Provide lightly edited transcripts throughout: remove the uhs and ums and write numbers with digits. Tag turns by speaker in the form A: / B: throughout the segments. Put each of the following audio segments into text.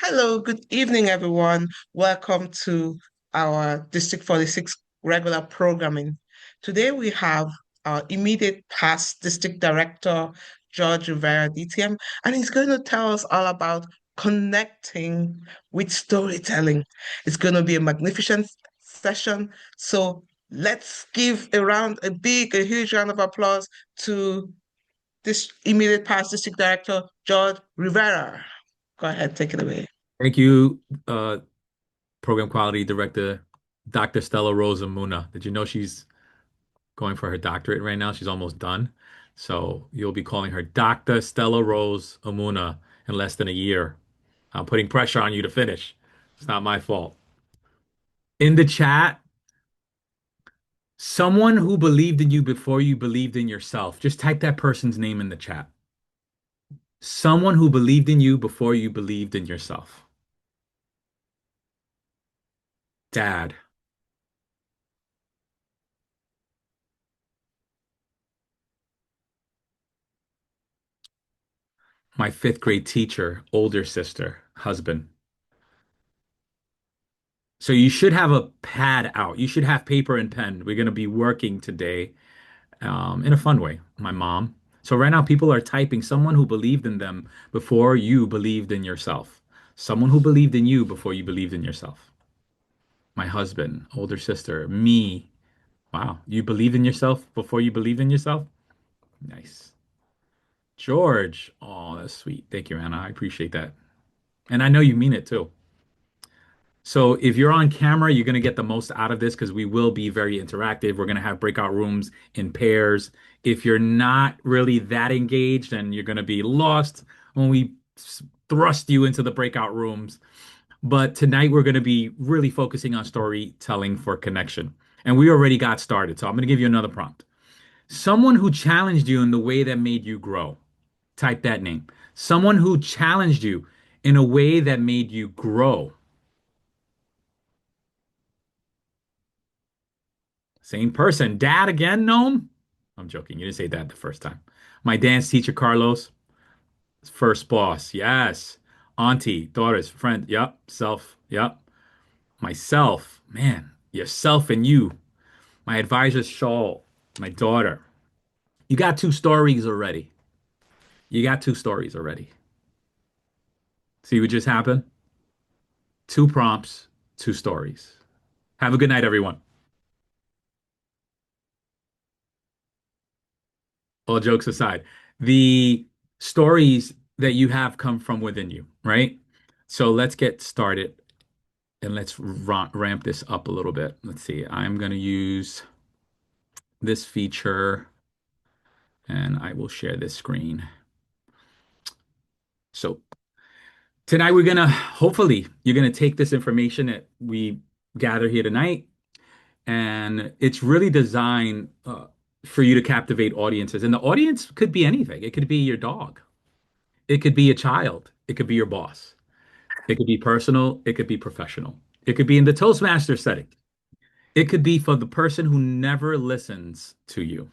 A: Hello, good evening, everyone. Welcome to our District 46 regular programming. Today we have our immediate past District Director, George Rivera, DTM, and he's going to tell us all about connecting with storytelling. It's going to be a magnificent session. So let's give a huge round of applause to this immediate past District Director, George Rivera. Go ahead, take it away.
B: Thank you, Program Quality Director, Dr. Stella Rosa Muna. Did you know she's going for her doctorate right now? She's almost done. So you'll be calling her Dr. Stella Rose Amuna in less than a year. I'm putting pressure on you to finish. It's not my fault. In the chat, someone who believed in you before you believed in yourself. Just type that person's name in the chat. Someone who believed in you before you believed in yourself. Dad, my fifth grade teacher, older sister, husband. So you should have a pad out. You should have paper and pen. We're going to be working today in a fun way. My mom. So right now, people are typing someone who believed in them before you believed in yourself. Someone who believed in you before you believed in yourself. My husband, older sister, me. Wow. You believed in yourself before you believed in yourself? Nice. George. Oh, that's sweet. Thank you, Anna. I appreciate that. And I know you mean it too. So if you're on camera, you're going to get the most out of this because we will be very interactive. We're going to have breakout rooms in pairs. If you're not really that engaged, then you're going to be lost when we thrust you into the breakout rooms. But tonight we're going to be really focusing on storytelling for connection. And we already got started. So I'm going to give you another prompt. Someone who challenged you in the way that made you grow. Type that name. Someone who challenged you in a way that made you grow. Same person. Dad again, Gnome? I'm joking. You didn't say dad the first time. My dance teacher, Carlos. First boss. Yes. Auntie, daughters, friend. Yep. Self. Yep. Myself. Man, yourself and you. My advisor, Shawl. My daughter. You got two stories already. You got two stories already. See what just happened? Two prompts, two stories. Have a good night, everyone. All jokes aside, the stories that you have come from within you, right? So let's get started and let's ramp this up a little bit. Let's see. I'm going to use this feature and I will share this screen. So tonight we're going to, hopefully, you're going to take this information that we gather here tonight and it's really designed for you to captivate audiences. And the audience could be anything. It could be your dog. It could be a child. It could be your boss. It could be personal. It could be professional. It could be in the Toastmaster setting. It could be for the person who never listens to you.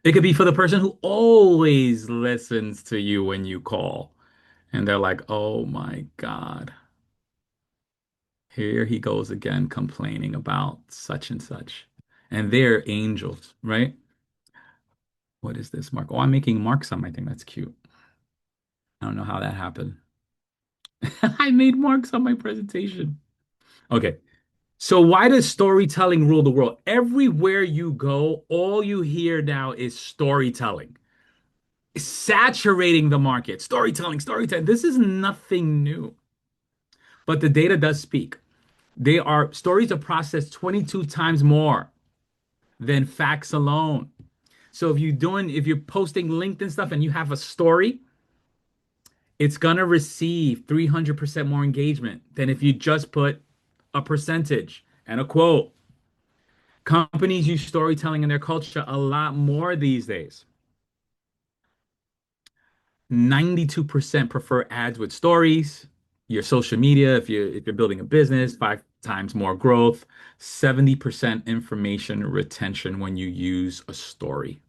B: It could be for the person who always listens to you when you call. And they're like, oh my God, here he goes again complaining about such and such. And they're angels, right? What is this, Mark? Oh, I'm making marks on my thing. That's cute. I don't know how that happened. I made marks on my presentation. Okay. So why does storytelling rule the world? Everywhere you go, all you hear now is storytelling. It's saturating the market. Storytelling, storytelling. This is nothing new. But the data does speak. Stories are processed 22 times more than facts alone. So if you're posting LinkedIn stuff and you have a story, it's gonna receive 300% more engagement than if you just put a percentage and a quote. Companies use storytelling in their culture a lot more these days. 92% prefer ads with stories. Your social media, if you're building a business, five times more growth, 70% information retention when you use a story.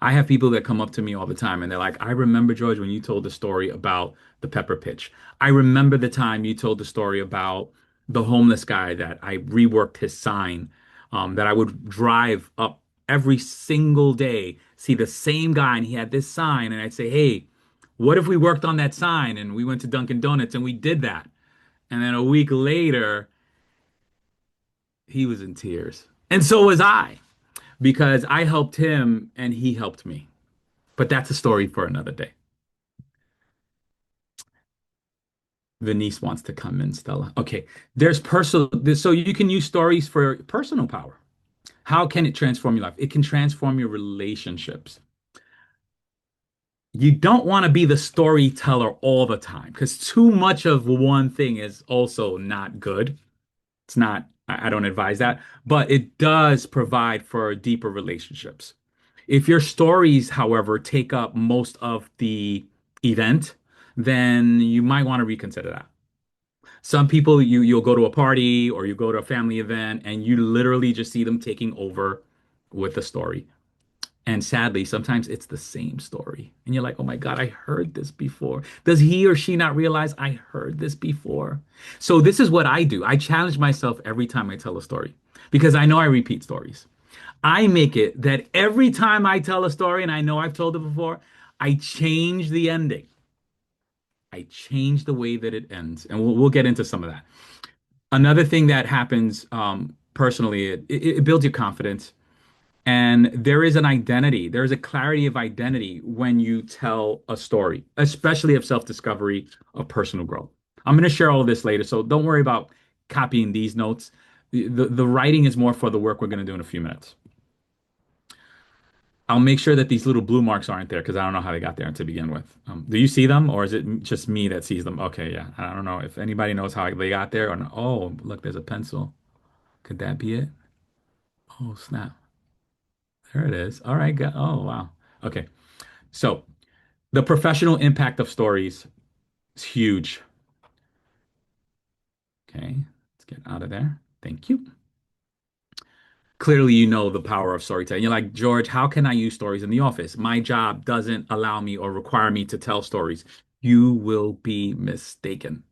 B: I have people that come up to me all the time and they're like, I remember, George, when you told the story about the pepper pitch. I remember the time you told the story about the homeless guy that I reworked his sign, that I would drive up every single day, see the same guy, and he had this sign, and I'd say, hey, what if we worked on that sign and we went to Dunkin' Donuts and we did that? And then a week later, he was in tears. And so was I, because I helped him and he helped me. But that's a story for another day. Venice wants to come in, Stella. Okay, there's personal, so you can use stories for personal power. How can it transform your life? It can transform your relationships. You don't want to be the storyteller all the time because too much of one thing is also not good. It's not, I don't advise that, but it does provide for deeper relationships. If your stories, however, take up most of the event, then you might want to reconsider that. Some people you'll go to a party or you go to a family event and you literally just see them taking over with the story. And sadly, sometimes it's the same story. And you're like, oh my God, I heard this before. Does he or she not realize I heard this before? So this is what I do. I challenge myself every time I tell a story because I know I repeat stories. I make it that every time I tell a story, and I know I've told it before, I change the ending. I change the way that it ends. And we'll get into some of that. Another thing that happens personally, it builds your confidence. And there is an identity, there is a clarity of identity when you tell a story, especially of self-discovery, of personal growth. I'm going to share all of this later, so don't worry about copying these notes. The writing is more for the work we're going to do in a few minutes. I'll make sure that these little blue marks aren't there because I don't know how they got there to begin with. Do you see them, or is it just me that sees them? Okay, yeah. I don't know if anybody knows how they got there or not. Oh, look, there's a pencil. Could that be it? Oh, snap. There it is. All right. Oh, wow. Okay. So the professional impact of stories is huge. Okay. Let's get out of there. Thank you. Clearly, you know the power of storytelling. You're like, George, how can I use stories in the office? My job doesn't allow me or require me to tell stories. You will be mistaken.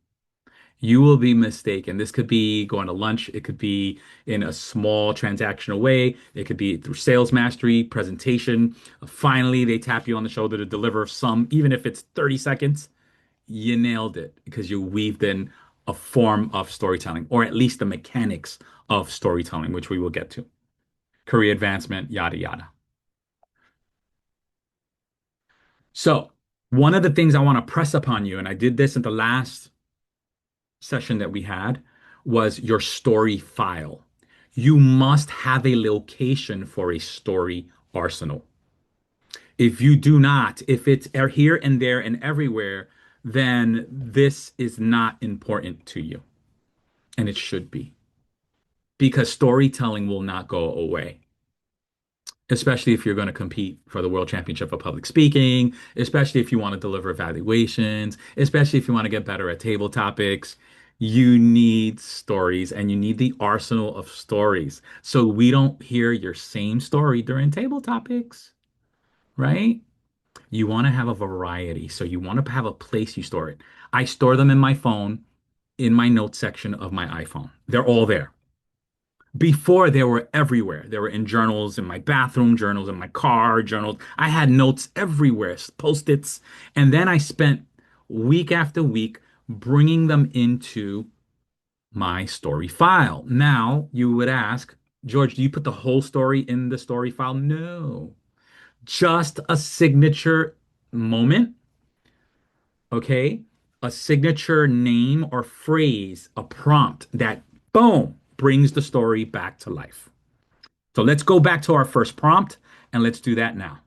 B: You will be mistaken. This could be going to lunch. It could be in a small transactional way. It could be through sales mastery, presentation. Finally, they tap you on the shoulder to deliver some, even if it's 30 seconds. You nailed it because you weaved in a form of storytelling, or at least the mechanics of storytelling, which we will get to. Career advancement, yada, yada. So, one of the things I want to press upon you, and I did this in the last session that we had, was your story file. You must have a location for a story arsenal. If you do not, if it's here and there and everywhere, then this is not important to you. And it should be because storytelling will not go away, especially if you're going to compete for the World Championship of Public Speaking, especially if you want to deliver evaluations, especially if you want to get better at table topics. You need stories and you need the arsenal of stories. So we don't hear your same story during table topics, right? You want to have a variety. So you want to have a place you store it. I store them in my phone, in my notes section of my iPhone. They're all there. Before they were everywhere. They were in journals, in my bathroom, journals in my car, journals. I had notes everywhere, post-its. And then I spent week after week bringing them into my story file. Now, you would ask, George, do you put the whole story in the story file? No, just a signature moment, okay? A signature name or phrase, a prompt that, boom, brings the story back to life. So let's go back to our first prompt and let's do that now.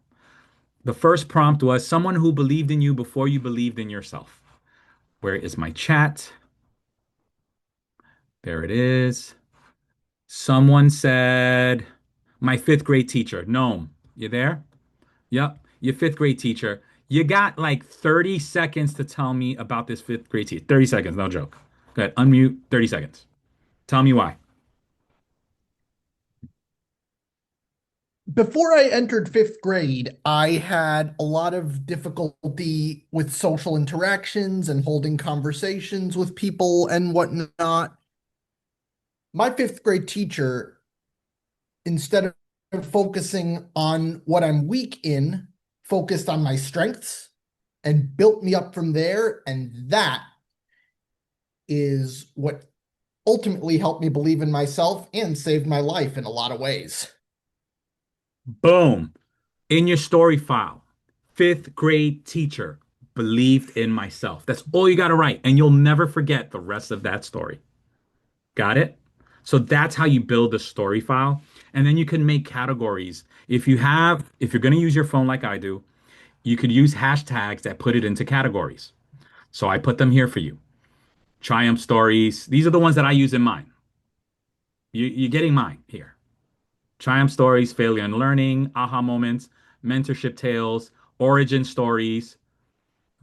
B: The first prompt was someone who believed in you before you believed in yourself. Where is my chat? There it is. Someone said, my fifth grade teacher. Gnome, you there? Yep, your fifth grade teacher. You got like 30 seconds to tell me about this fifth grade teacher. 30 seconds, no joke. Go ahead, unmute, 30 seconds. Tell me why.
C: Before I entered fifth grade, I had a lot of difficulty with social interactions and holding conversations with people and whatnot. My fifth grade teacher, instead of focusing on what I'm weak in, focused on my strengths and built me up from there. And that is what ultimately helped me believe in myself and saved my life in a lot of ways.
B: Boom. In your story file, fifth grade teacher believed in myself. That's all you got to write, and you'll never forget the rest of that story. Got it? So that's how you build a story file. And then you can make categories. If you're going to use your phone like I do, you could use hashtags that put it into categories. So I put them here for you. Triumph stories. These are the ones that I use in mine. You're getting mine here. Triumph stories, failure and learning, aha moments, mentorship tales, origin stories,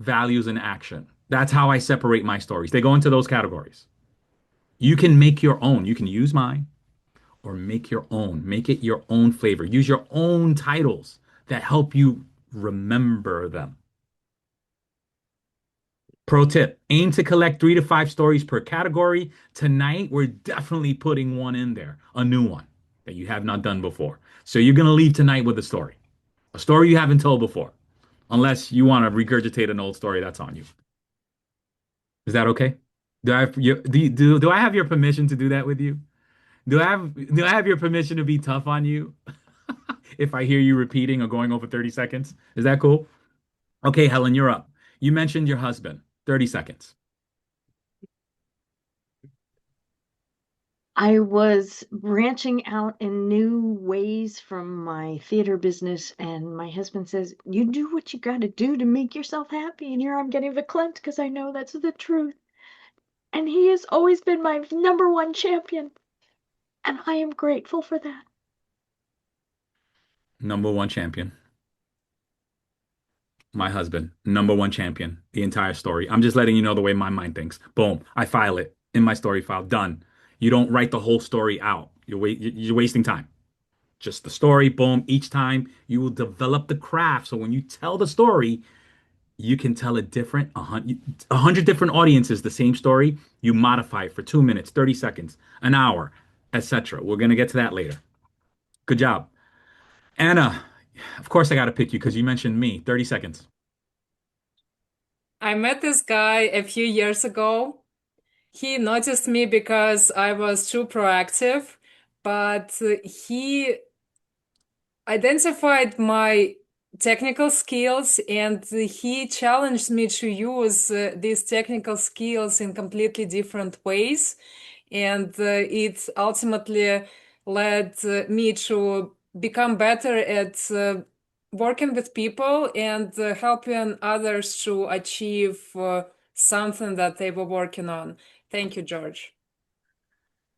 B: values and action. That's how I separate my stories. They go into those categories. You can make your own. You can use mine or make your own. Make it your own flavor. Use your own titles that help you remember them. Pro tip, aim to collect 3 to 5 stories per category. Tonight, we're definitely putting one in there, a new one that you have not done before. So you're going to leave tonight with a story you haven't told before, unless you want to regurgitate an old story, that's on you. Is that okay? Do I have your permission to do that with you? Do I have your permission to be tough on you if I hear you repeating or going over 30 seconds? Is that cool? Okay, Helen, you're up. You mentioned your husband. 30 seconds.
D: I was branching out in new ways from my theater business, and my husband says, "You do what you got to do to make yourself happy." And here I'm getting verklempt because I know that's the truth. And he has always been my number one champion, and I am grateful for that.
B: Number one champion. My husband, number one champion, the entire story. I'm just letting you know the way my mind thinks. Boom. I file it in my story file. Done. You don't write the whole story out. You're wasting time. Just the story. Boom. Each time you will develop the craft. So when you tell the story, you can tell a hundred different audiences the same story. You modify it for 2 minutes, 30 seconds, an hour, etc. We're gonna get to that later. Good job. Anna, of course I gotta pick you because you mentioned me. 30 seconds.
E: I met this guy a few years ago. He noticed me because I was too proactive, but he identified my technical skills and he challenged me to use these technical skills in completely different ways. And it ultimately led me to become better at working with people and helping others to achieve something that they were working on. Thank you, George.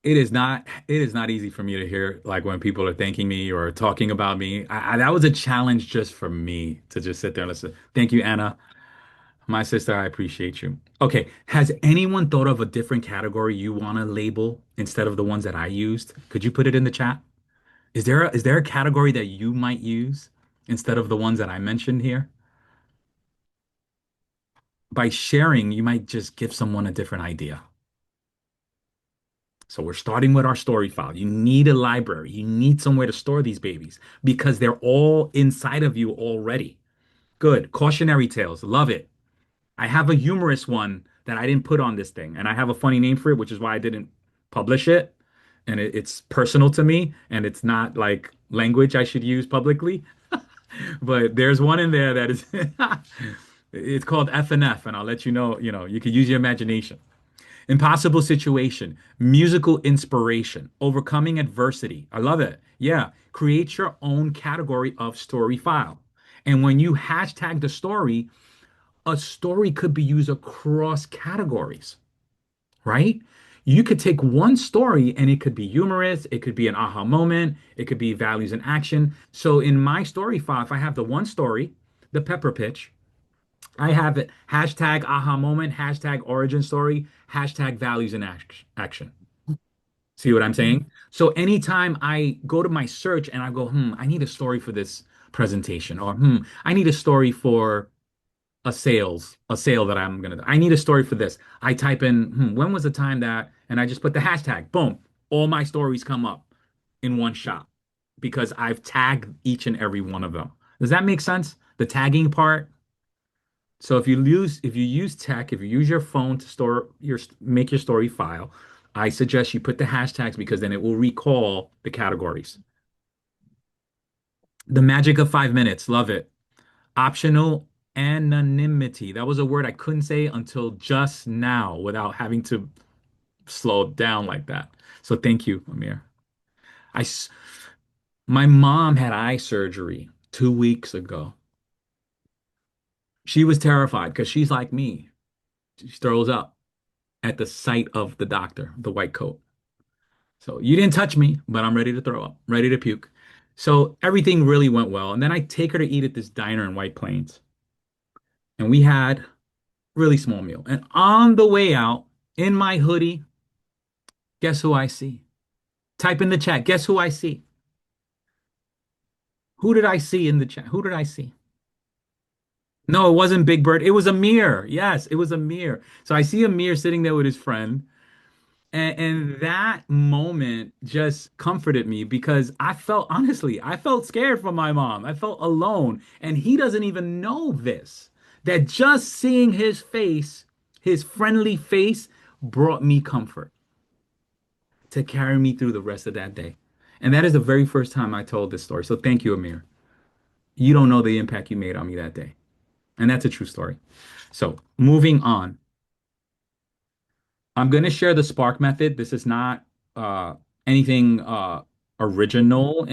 B: It is not easy for me to hear like when people are thanking me or talking about me. That was a challenge just for me to just sit there and listen. Thank you, Anna. My sister, I appreciate you. Okay, has anyone thought of a different category you want to label instead of the ones that I used? Could you put it in the chat? Is there a category that you might use instead of the ones that I mentioned here? By sharing, you might just give someone a different idea. So we're starting with our story file. You need a library. You need somewhere to store these babies because they're all inside of you already. Good. Cautionary tales. Love it. I have a humorous one that I didn't put on this thing, and I have a funny name for it, which is why I didn't publish it. And it's personal to me, and it's not like language I should use publicly. But there's one in there that is it's called F and F, and I'll let you know, you could use your imagination. Impossible situation, musical inspiration, overcoming adversity. I love it. Yeah, create your own category of story file. And when you hashtag the story, a story could be used across categories, right? You could take one story and it could be humorous, it could be an aha moment, it could be values and action. So in my story file, if I have the one story, the pepper pitch, I have it hashtag aha moment, hashtag origin story, hashtag values and action. See what I'm saying? So anytime I go to my search and I go, I need a story for this presentation, or I need a story for a sale that I'm gonna do. I need a story for this. I type in, when was the time that, and I just put the hashtag, boom, all my stories come up in one shot because I've tagged each and every one of them. Does that make sense? The tagging part. So if you use tech, if you use your phone to make your story file, I suggest you put the hashtags because then it will recall the categories. The magic of 5 minutes, love it. Optional anonymity. That was a word I couldn't say until just now without having to slow down like that. So thank you, Amir. I, s- my mom had eye surgery 2 weeks ago. She was terrified because she's like me. She throws up at the sight of the doctor, the white coat. So you didn't touch me, but I'm ready to throw up, ready to puke. So everything really went well. And then I take her to eat at this diner in White Plains. And we had really small meal. And on the way out, in my hoodie, guess who I see? Type in the chat. Guess who I see? Who did I see in the chat? Who did I see? No, it wasn't Big Bird. It was Amir. Yes, it was Amir. So I see Amir sitting there with his friend. And that moment just comforted me because I felt scared for my mom. I felt alone. And he doesn't even know this. That just seeing his face, his friendly face, brought me comfort to carry me through the rest of that day. And that is the very first time I told this story. So thank you, Amir. You don't know the impact you made on me that day. And that's a true story. So moving on, I'm going to share the Spark method. This is not anything original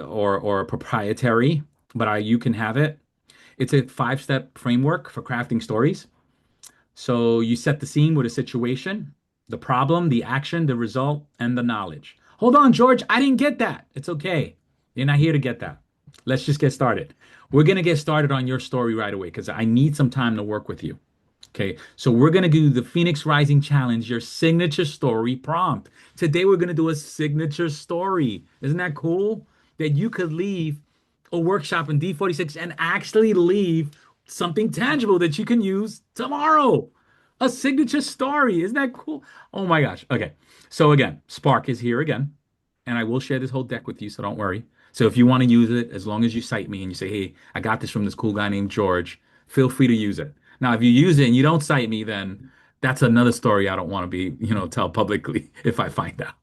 B: or proprietary, but you can have it. It's a 5-step framework for crafting stories. So you set the scene with a situation, the problem, the action, the result, and the knowledge. Hold on, George. I didn't get that. It's okay. You're not here to get that. Let's just get started. We're going to get started on your story right away because I need some time to work with you. Okay, so we're gonna do the Phoenix Rising Challenge, your signature story prompt. Today we're gonna do a signature story. Isn't that cool? That you could leave a workshop in D46 and actually leave something tangible that you can use tomorrow. A signature story. Isn't that cool? Oh my gosh. Okay. So again, Spark is here again, and I will share this whole deck with you, so don't worry. So if you want to use it, as long as you cite me and you say, hey, I got this from this cool guy named George, feel free to use it. Now, if you use it and you don't cite me, then that's another story I don't want to be, tell publicly if I find out.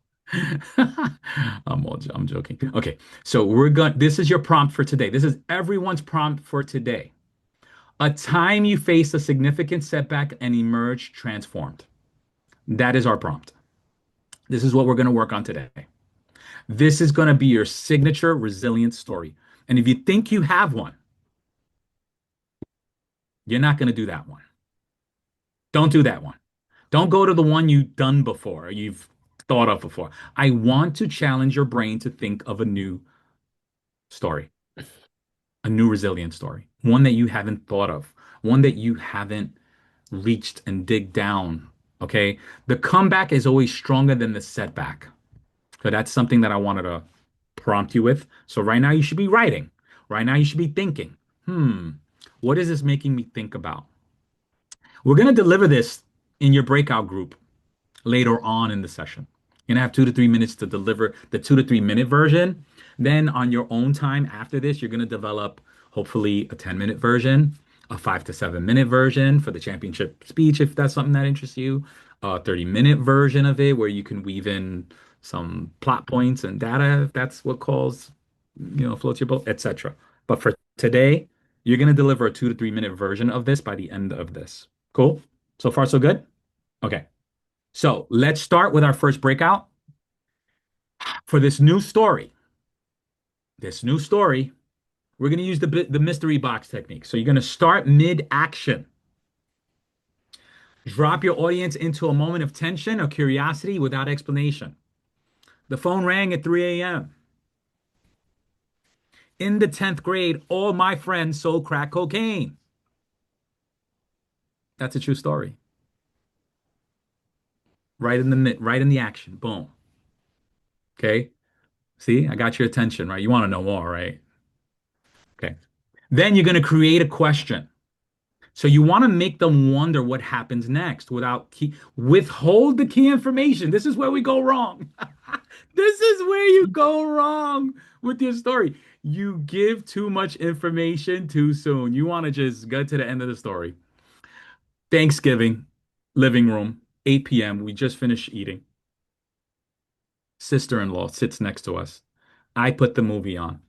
B: I'm joking. Okay, so this is your prompt for today. This is everyone's prompt for today. A time you faced a significant setback and emerged transformed. That is our prompt. This is what we're going to work on today. This is going to be your signature resilience story. And if you think you have one, you're not going to do that one. Don't do that one. Don't go to the one you've done before, you've thought of before. I want to challenge your brain to think of a new story, a new resilient story, one that you haven't thought of, one that you haven't reached and dig down. Okay. The comeback is always stronger than the setback. So that's something that I wanted to prompt you with. So right now you should be writing. Right now you should be thinking, what is this making me think about? We're going to deliver this in your breakout group later on in the session. You're gonna have 2 to 3 minutes to deliver the 2 to 3 minute version. Then on your own time after this, you're gonna develop hopefully a 10-minute version, a 5 to 7 minute version for the championship speech, if that's something that interests you, a 30-minute version of it where you can weave in some plot points and data, if that's what floats your boat, etc. But for today, you're gonna deliver a 2 to 3 minute version of this by the end of this. Cool? So far, so good? Okay. So let's start with our first breakout for this new story. This new story, we're going to use the mystery box technique. So you're going to start mid-action. Drop your audience into a moment of tension or curiosity without explanation. The phone rang at 3 a.m. In the 10th grade, all my friends sold crack cocaine. That's a true story. Right in the action. Boom. Okay. See, I got your attention, right? You want to know more, right? Okay. Then you're going to create a question. So you want to make them wonder what happens next without withhold the key information. This is where we go wrong. This is where you go wrong with your story. You give too much information too soon. You want to just get to the end of the story. Thanksgiving, living room, 8 p.m. We just finished eating. Sister-in-law sits next to us. I put the movie on.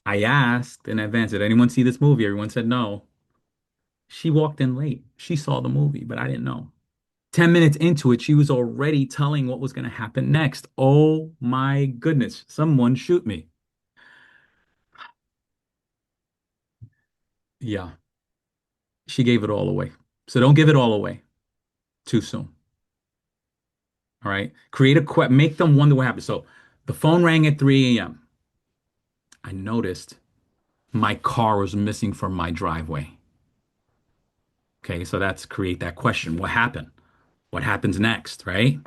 B: I asked in advance, did anyone see this movie? Everyone said no. She walked in late. She saw the movie, but I didn't know. 10 minutes into it, she was already telling what was going to happen next. Oh my goodness. Someone shoot me. Yeah, she gave it all away. So don't give it all away too soon. All right. Create make them wonder what happened. So the phone rang at 3 a.m. I noticed my car was missing from my driveway. Okay. So that's create that question. What happened? What happens next? Right.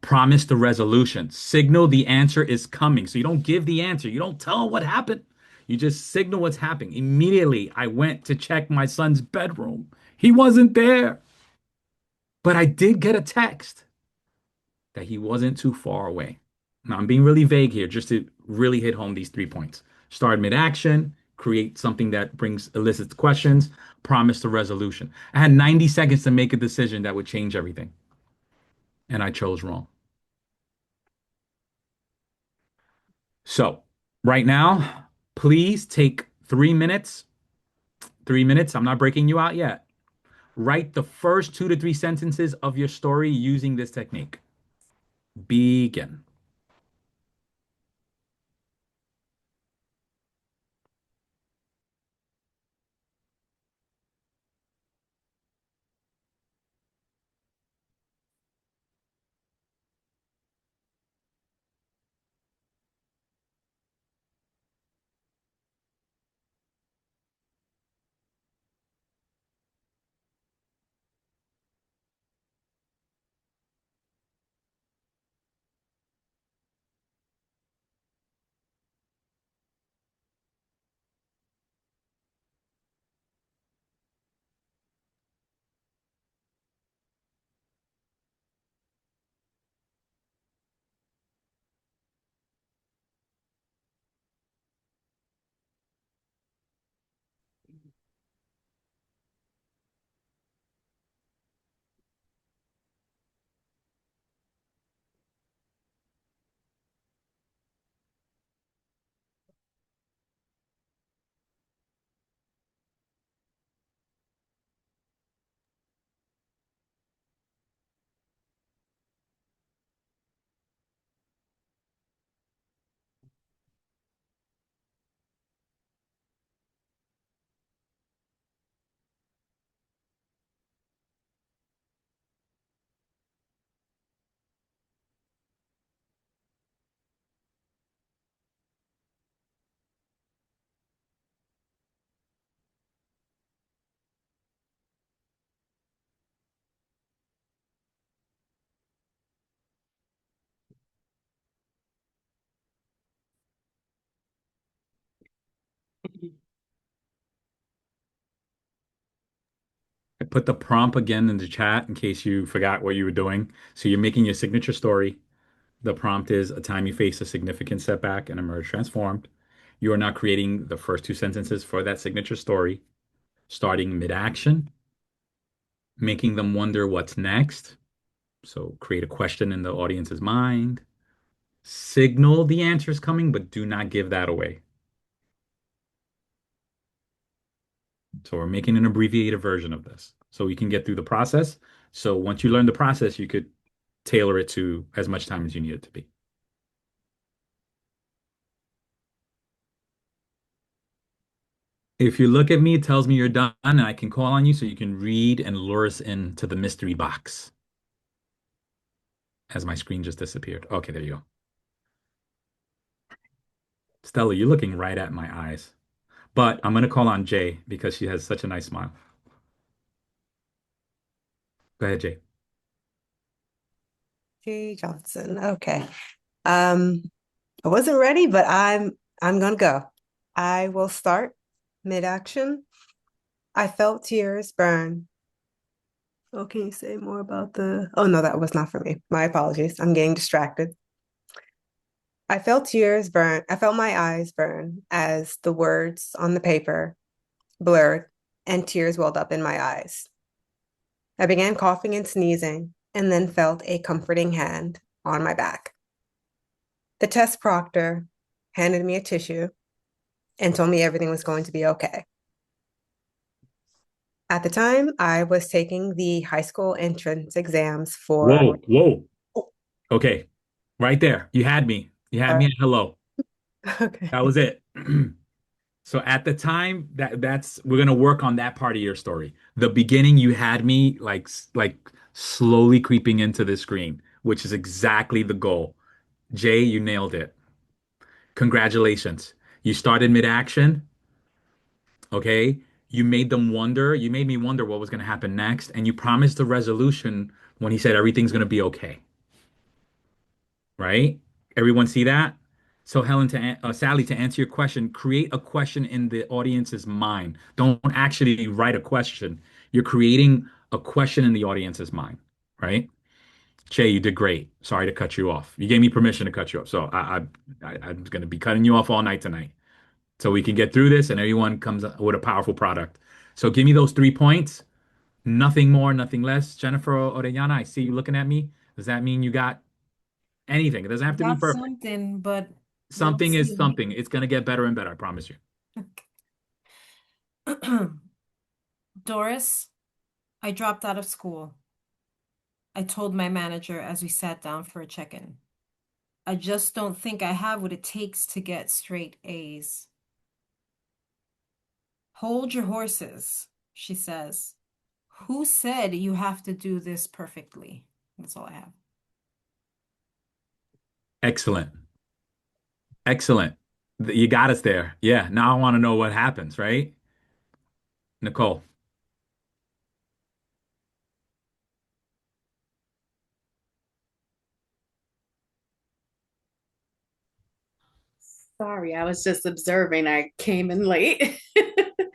B: Promise the resolution. Signal the answer is coming. So you don't give the answer. You don't tell them what happened. You just signal what's happening. Immediately, I went to check my son's bedroom. He wasn't there. But I did get a text that he wasn't too far away. Now, I'm being really vague here just to really hit home these 3 points. Start mid-action, create something that brings elicits questions, promise the resolution. I had 90 seconds to make a decision that would change everything, and I chose wrong. So, right now, please take 3 minutes. 3 minutes. I'm not breaking you out yet. Write the first 2 to 3 sentences of your story using this technique. Begin. I put the prompt again in the chat in case you forgot what you were doing. So you're making your signature story. The prompt is a time you face a significant setback and emerge transformed. You are now creating the first 2 sentences for that signature story, starting mid-action, making them wonder what's next. So create a question in the audience's mind. Signal the answer is coming, but do not give that away. So we're making an abbreviated version of this so we can get through the process. So once you learn the process, you could tailor it to as much time as you need it to be. If you look at me, it tells me you're done, and I can call on you so you can read and lure us into the mystery box. As my screen just disappeared. Okay, there you go. Stella, you're looking right at my eyes. But I'm going to call on Jay because she has such a nice smile. Go ahead, Jay.
F: K. Johnson. Okay. I wasn't ready, but I'm gonna go. I will start mid-action. I felt tears burn. Oh, can you say more about the? Oh no, that was not for me. My apologies. I'm getting distracted. I felt tears burn. I felt my eyes burn as the words on the paper blurred and tears welled up in my eyes. I began coughing and sneezing and then felt a comforting hand on my back. The test proctor handed me a tissue and told me everything was going to be okay. At the time, I was taking the high school entrance exams for.
B: Whoa, whoa.
F: Oh,
B: Okay. Right there. You had me. You had me
F: sorry.
B: at hello.
F: Okay.
B: That was it. So at the time, that's we're gonna work on that part of your story. The beginning, you had me like slowly creeping into the screen, which is exactly the goal. Jay, you nailed it. Congratulations. You started mid-action, okay? You made them wonder. You made me wonder what was gonna happen next, and you promised a resolution when he said everything's gonna be okay, right? Everyone see that? So Helen Sally, to answer your question, create a question in the audience's mind. Don't actually write a question. You're creating a question in the audience's mind, right? Che, you did great. Sorry to cut you off. You gave me permission to cut you off, so I'm going to be cutting you off all night tonight, so we can get through this and everyone comes up with a powerful product. So give me those 3 points. Nothing more, nothing less. Jennifer Orellana, I see you looking at me. Does that mean you got anything? It doesn't have to be
E: Got
B: perfect.
E: something, but we'll
B: Something is
E: see.
B: something. It's gonna get better and better, I promise you.
G: Doris, I dropped out of school. I told my manager as we sat down for a check-in. I just don't think I have what it takes to get straight A's. Hold your horses, she says. Who said you have to do this perfectly? That's all I have.
B: Excellent. Excellent. You got us there. Yeah. Now I want to know what happens, right? Nicole.
H: Sorry, I was just observing. I came in late.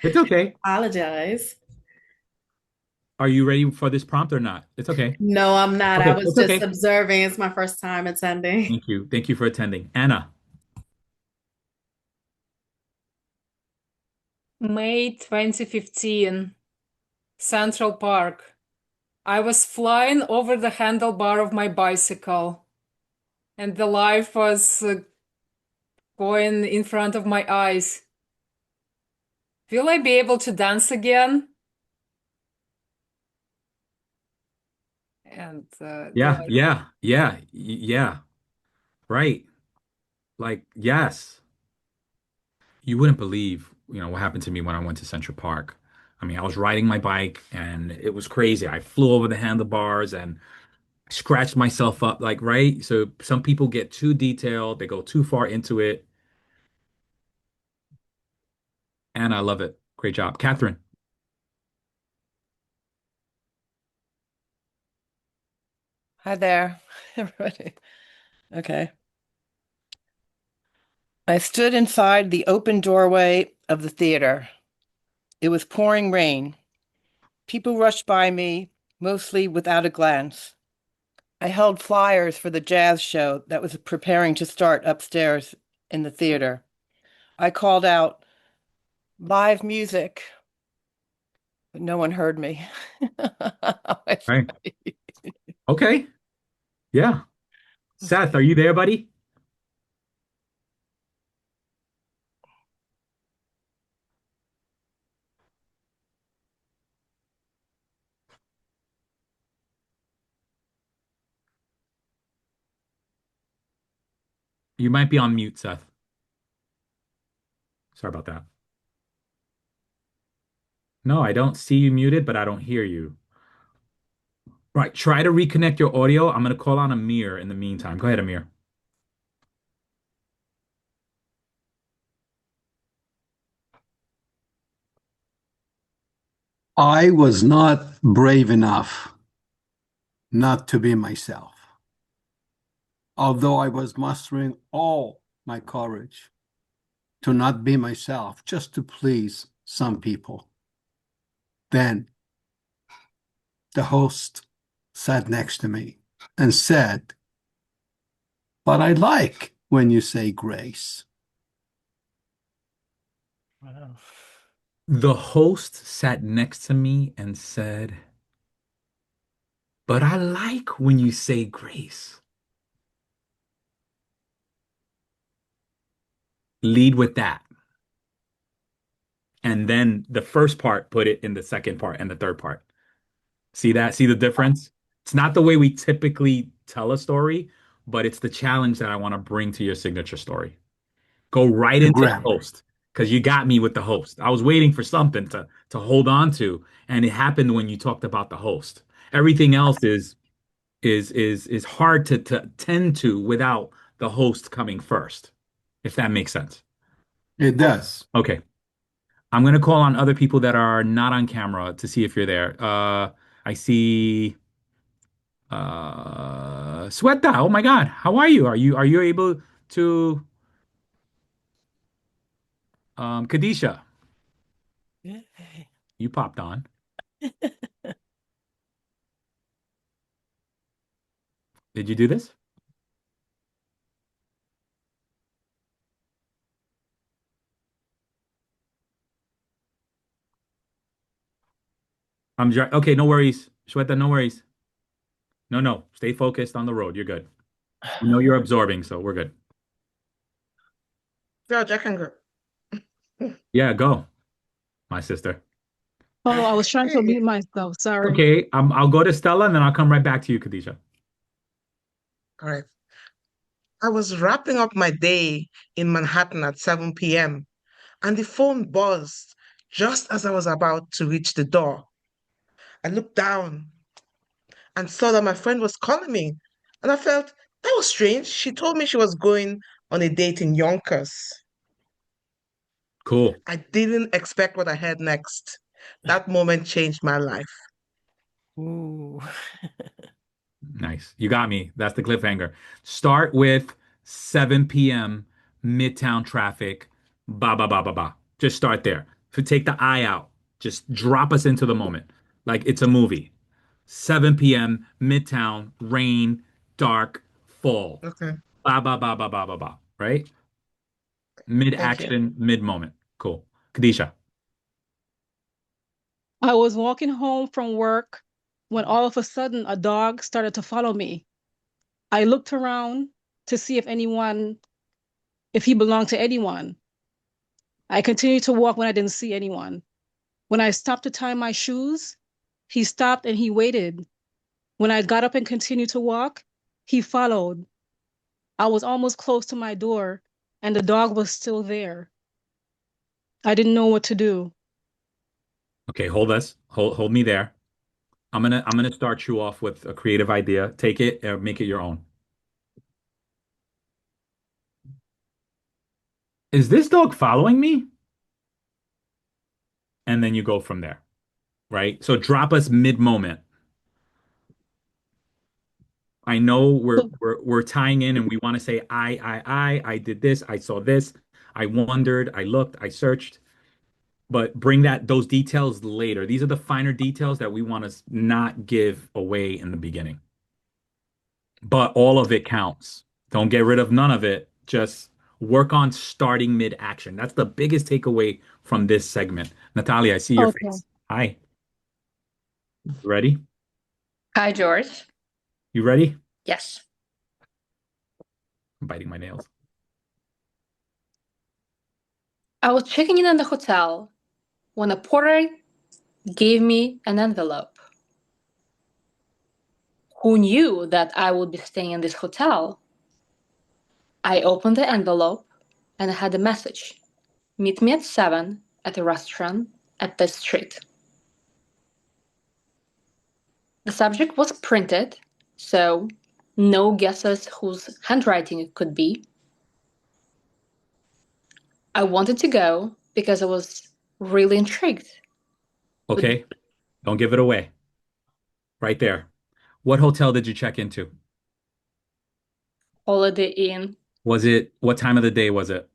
B: It's okay.
H: Apologize.
B: Are you ready for this prompt or not? It's okay.
H: No, I'm not. I
B: Okay,
H: was
B: it's
H: just
B: okay.
H: observing. It's my first time attending.
B: Thank you. Thank you for attending. Anna.
E: May 2015, Central Park. I was flying over the handlebar of my bicycle, and the life was going in front of my eyes. Will I be able to dance again? And
B: Yeah, yeah, yeah, yeah. Right. Like, yes. You wouldn't believe, what happened to me when I went to Central Park. I mean, I was riding my bike and it was crazy. I flew over the handlebars and scratched myself up, like, right? So some people get too detailed, they go too far into it, and I love it. Great job. Catherine.
I: Hi there, everybody. Okay. I stood inside the open doorway of the theater. It was pouring rain. People rushed by me, mostly without a glance. I held flyers for the jazz show that was preparing to start upstairs in the theater. I called out, "Live music," but no one heard me.
B: Right. Okay. Yeah. Seth, are you there, buddy? You might be on mute, Seth. Sorry about that. No, I don't see you muted, but I don't hear you. Right. Try to reconnect your audio. I'm going to call on Amir in the meantime. Go ahead, Amir.
J: I was not brave enough not to be myself. although I was mustering all my courage to not be myself, just to please some people. Then the host sat next to me and said, "But I like when you say grace."
I: Wow.
B: The host sat next to me and said, "But I like when you say grace." Lead with that. And then the first part, put it in the second part and the third part. See that? See the difference? It's not the way we typically tell a story, but it's the challenge that I want to bring to your signature story. Go right
J: The
B: into the
J: grammar.
B: host because you got me with the host. I was waiting for something to hold on to, and it happened when you talked about the host. Everything else is hard to tend to without the host coming first, if that makes sense.
J: It does.
B: Okay. I'm gonna call on other people that are not on camera to see if you're there. I see Sweta. Oh my God, how are you? Are you able to Kadisha? You popped on. Did you do this? Okay, no worries. Shweta, no worries. No, no. Stay focused on the road. You're good. You know you're absorbing, so we're good.
A: George, I can go.
B: Yeah, go, my sister.
K: Oh, I was trying to
A: Hey,
K: mute myself. Sorry.
B: Okay, I'll go to Stella and then I'll come right back to you, Kadisha.
A: all right. I was wrapping up my day in Manhattan at 7 p.m. and the phone buzzed just as I was about to reach the door. I looked down and saw that my friend was calling me, and I felt that was strange. She told me she was going on a date in Yonkers.
B: Cool.
A: I didn't expect what I heard next. That moment changed my life.
I: Ooh.
B: Nice. You got me. That's the cliffhanger. Start with 7 p.m. Midtown traffic. Ba ba ba ba ba. Just start there. Take the eye out. Just drop us into the moment. Like it's a movie. 7 p.m. Midtown, rain, dark, fall.
A: Okay,
B: Ba ba ba ba ba ba ba. Right? Mid
A: thank you.
B: action, mid moment. Cool. Kadisha.
K: I was walking home from work when all of a sudden a dog started to follow me. I looked around to see if he belonged to anyone. I continued to walk when I didn't see anyone. When I stopped to tie my shoes, he stopped and he waited. When I got up and continued to walk, he followed. I was almost close to my door and the dog was still there. I didn't know what to do.
B: Okay, hold us. Hold me there. I'm gonna start you off with a creative idea. Take it and make it your own. Is this dog following me? And then you go from there, right? So drop us mid-moment. I know we're tying in and we want to say I did this, I saw this, I wondered, I looked, I searched, but bring those details later. These are the finer details that we want to not give away in the beginning. But all of it counts. Don't get rid of none of it. Just work on starting mid-action. That's the biggest takeaway from this segment. Natalia, I see your
K: Okay.
B: face. Hi. You ready?
L: Hi, George.
B: You ready?
L: Yes.
B: I'm biting my nails.
L: I was checking in at the hotel when a porter gave me an envelope. Who knew that I would be staying in this hotel? I opened the envelope and I had a message. Meet me at 7 at a restaurant at this street. The subject was printed, so no guesses whose handwriting it could be. I wanted to go because I was really intrigued.
B: Okay. Don't give it away. Right there. What hotel did you check into?
L: Holiday Inn.
B: What time of the day was it?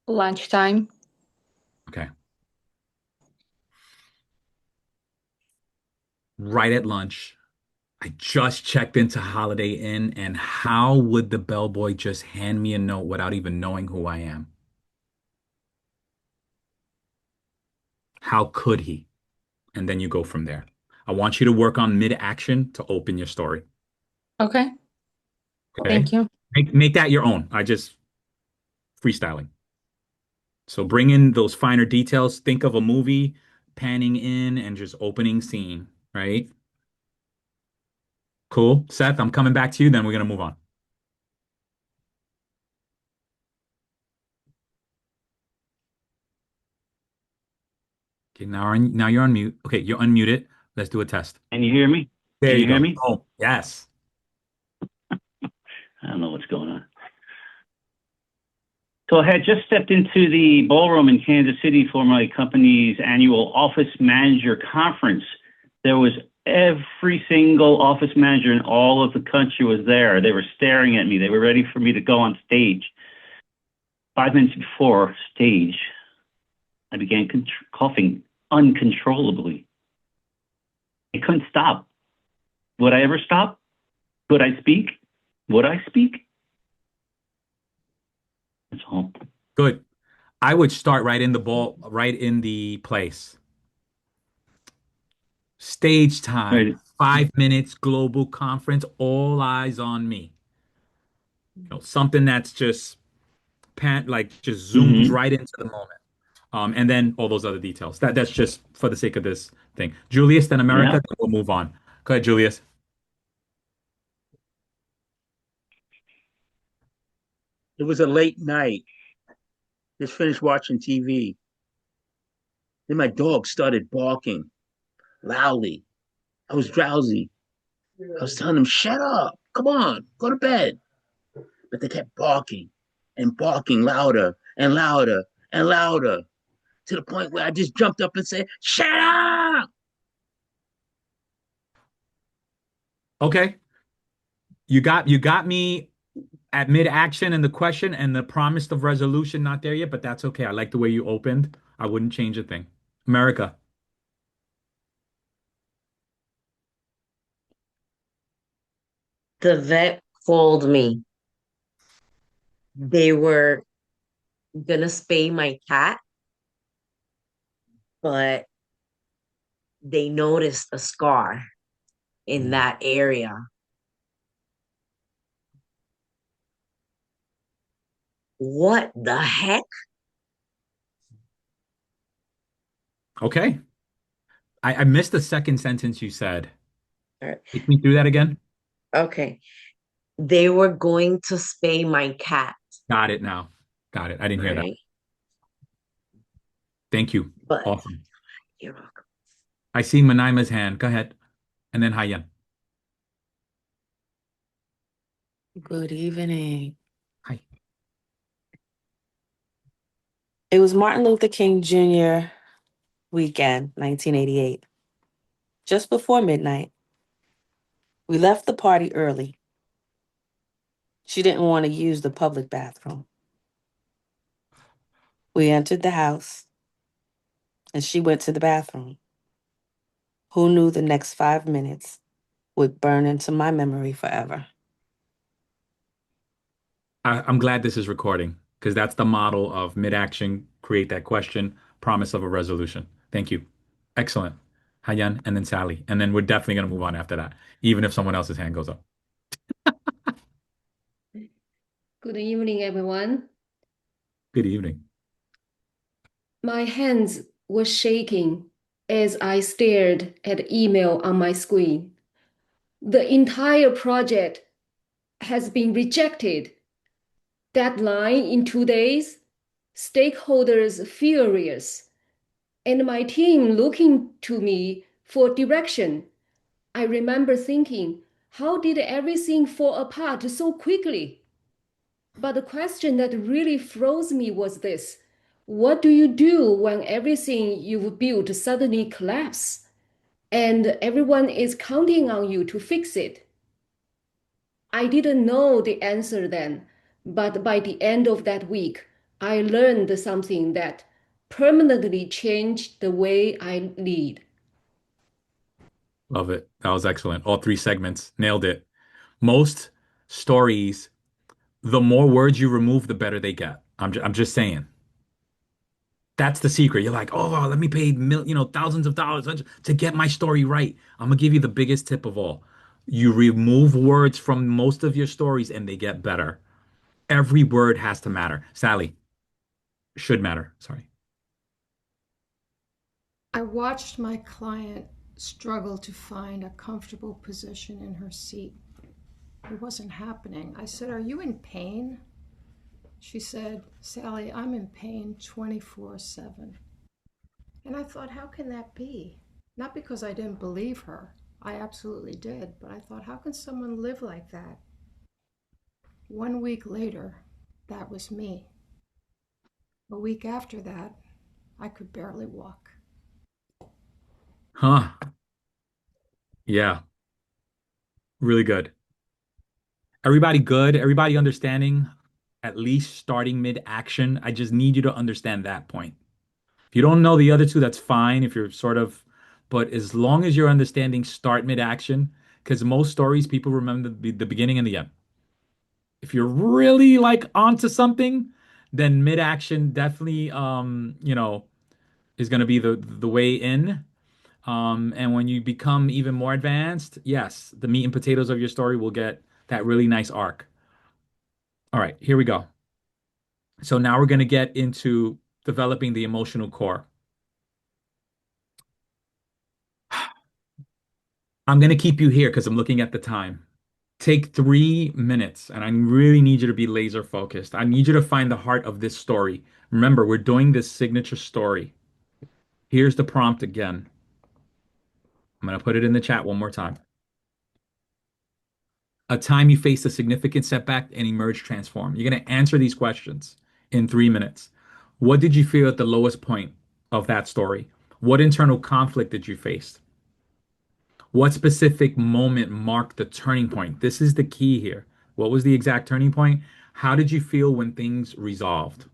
L: Lunchtime.
B: Okay. Right at lunch. I just checked into Holiday Inn, and how would the bellboy just hand me a note without even knowing who I am? How could he? And then you go from there. I want you to work on mid-action to open your story.
L: Okay.
B: Okay?
L: Thank you.
B: Make that your own. I just freestyling. So bring in those finer details. Think of a movie, panning in and just opening scene, right? Cool. Seth, I'm coming back to you, then we're gonna move on. Okay, now you're on mute. Okay, you're unmuted. Let's do a test.
M: Can you hear me?
B: There
M: Can
B: you
M: you hear
B: go.
M: me?
B: Oh, yes.
M: I don't know what's going on. So I had just stepped into the ballroom in Kansas City for my company's annual office manager conference. There was every single office manager in all of the country was there. They were staring at me. They were ready for me to go on stage. 5 minutes before stage, I began coughing uncontrollably. I couldn't stop. Would I ever stop? Could I speak? Would I speak? That's all.
B: Good. I would start right in the place. Stage time,
M: Right.
B: 5 minutes, global conference, all eyes on me. Something that's just just zooms
M: Mm-hmm.
B: right into the moment. And then all those other details. That's just for the sake of this thing. Julius, then America,
M: Yeah.
B: then we'll move on. Go ahead, Julius.
N: It was a late night. Just finished watching TV. Then my dog started barking loudly. I was drowsy. I was telling them, shut up. Come on, go to bed. But they kept barking and barking louder and louder and louder to the point where I just jumped up and said, shut up.
B: Okay. You got me at mid-action and the question and the promise of resolution not there yet, but that's okay. I like the way you opened. I wouldn't change a thing. America.
O: The vet called me. They were gonna spay my cat, but they noticed a scar in that area. What the heck?
B: Okay. I missed the second sentence you said.
O: All right.
B: Take me through that again.
O: Okay. They were going to spay my cat,
B: Got it now. Got it. I didn't hear that.
O: right?
B: Thank you.
O: But
B: Awesome.
O: you're welcome.
B: I see Manaima's hand. Go ahead. And then Hayan.
P: Good evening.
B: Hi.
P: It was Martin Luther King Jr. weekend, 1988. Just before midnight, we left the party early. She didn't want to use the public bathroom. We entered the house, and she went to the bathroom. Who knew the next 5 minutes would burn into my memory forever?
B: I'm glad this is recording because that's the model of mid-action, create that question, promise of a resolution. Thank you. Excellent. Hayan and then Sally. And then we're definitely going to move on after that, even if someone else's hand goes up.
Q: Good evening, everyone.
B: Good evening.
Q: My hands were shaking as I stared at email on my screen. The entire project has been rejected. Deadline in 2 days. Stakeholders furious. And my team looking to me for direction. I remember thinking, how did everything fall apart so quickly? But the question that really froze me was this: what do you do when everything you've built suddenly collapses and everyone is counting on you to fix it? I didn't know the answer then, but by the end of that week, I learned something that permanently changed the way I lead.
B: Love it. That was excellent. All three segments. Nailed it. Most stories, the more words you remove, the better they get. I'm just saying. That's the secret. You're like, oh, let me pay thousands of dollars to get my story right. I'm gonna give you the biggest tip of all. You remove words from most of your stories and they get better. Every word has to matter. Sally, should matter. Sorry.
R: I watched my client struggle to find a comfortable position in her seat. It wasn't happening. I said, "Are you in pain?" She said, "Sally, I'm in pain 24/7." And I thought, how can that be? Not because I didn't believe her. I absolutely did. But I thought, how can someone live like that? 1 week later, that was me. A week after that, I could barely walk.
B: Huh. Yeah. Really good. Everybody good? Everybody understanding? At least starting mid-action. I just need you to understand that point. If you don't know the other two, that's fine. If you're sort of, but as long as you're understanding start mid-action, because most stories people remember the beginning and the end. If you're really like onto something, then mid-action definitely is going to be the way in. And when you become even more advanced, yes, the meat and potatoes of your story will get that really nice arc. All right, here we go. So now we're going to get into developing the emotional core. I'm going to keep you here because I'm looking at the time. Take 3 minutes, and I really need you to be laser focused. I need you to find the heart of this story. Remember, we're doing this signature story. Here's the prompt again. I'm going to put it in the chat one more time. A time you faced a significant setback and emerged transformed. You're going to answer these questions in 3 minutes. What did you feel at the lowest point of that story? What internal conflict did you face? What specific moment marked the turning point? This is the key here. What was the exact turning point? How did you feel when things resolved?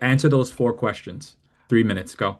B: Answer those 4 questions. 3 minutes, go.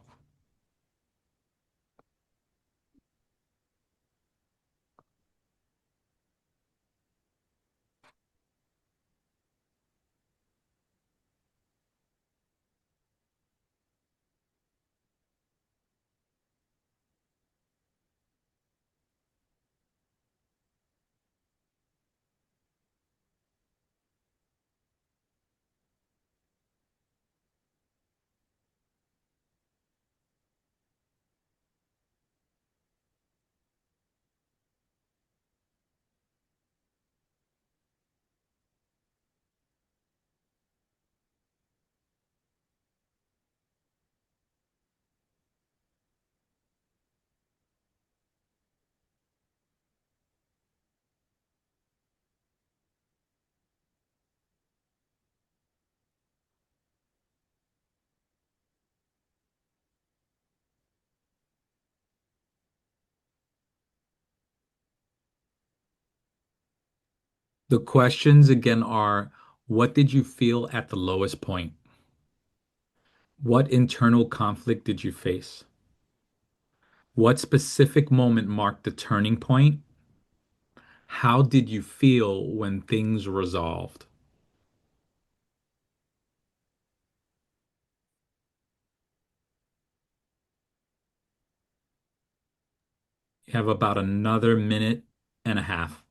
B: The questions again are, what did you feel at the lowest point? What internal conflict did you face? What specific moment marked the turning point? How did you feel when things resolved? You have about another minute and a half.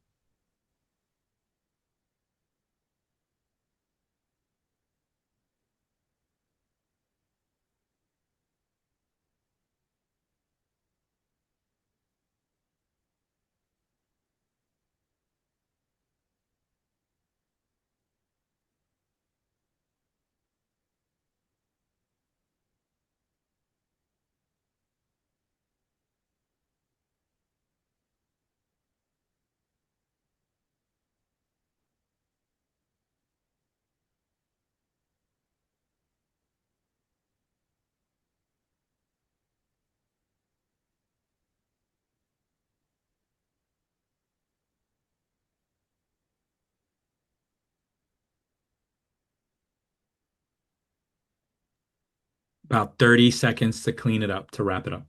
B: About 30 seconds to clean it up, to wrap it up.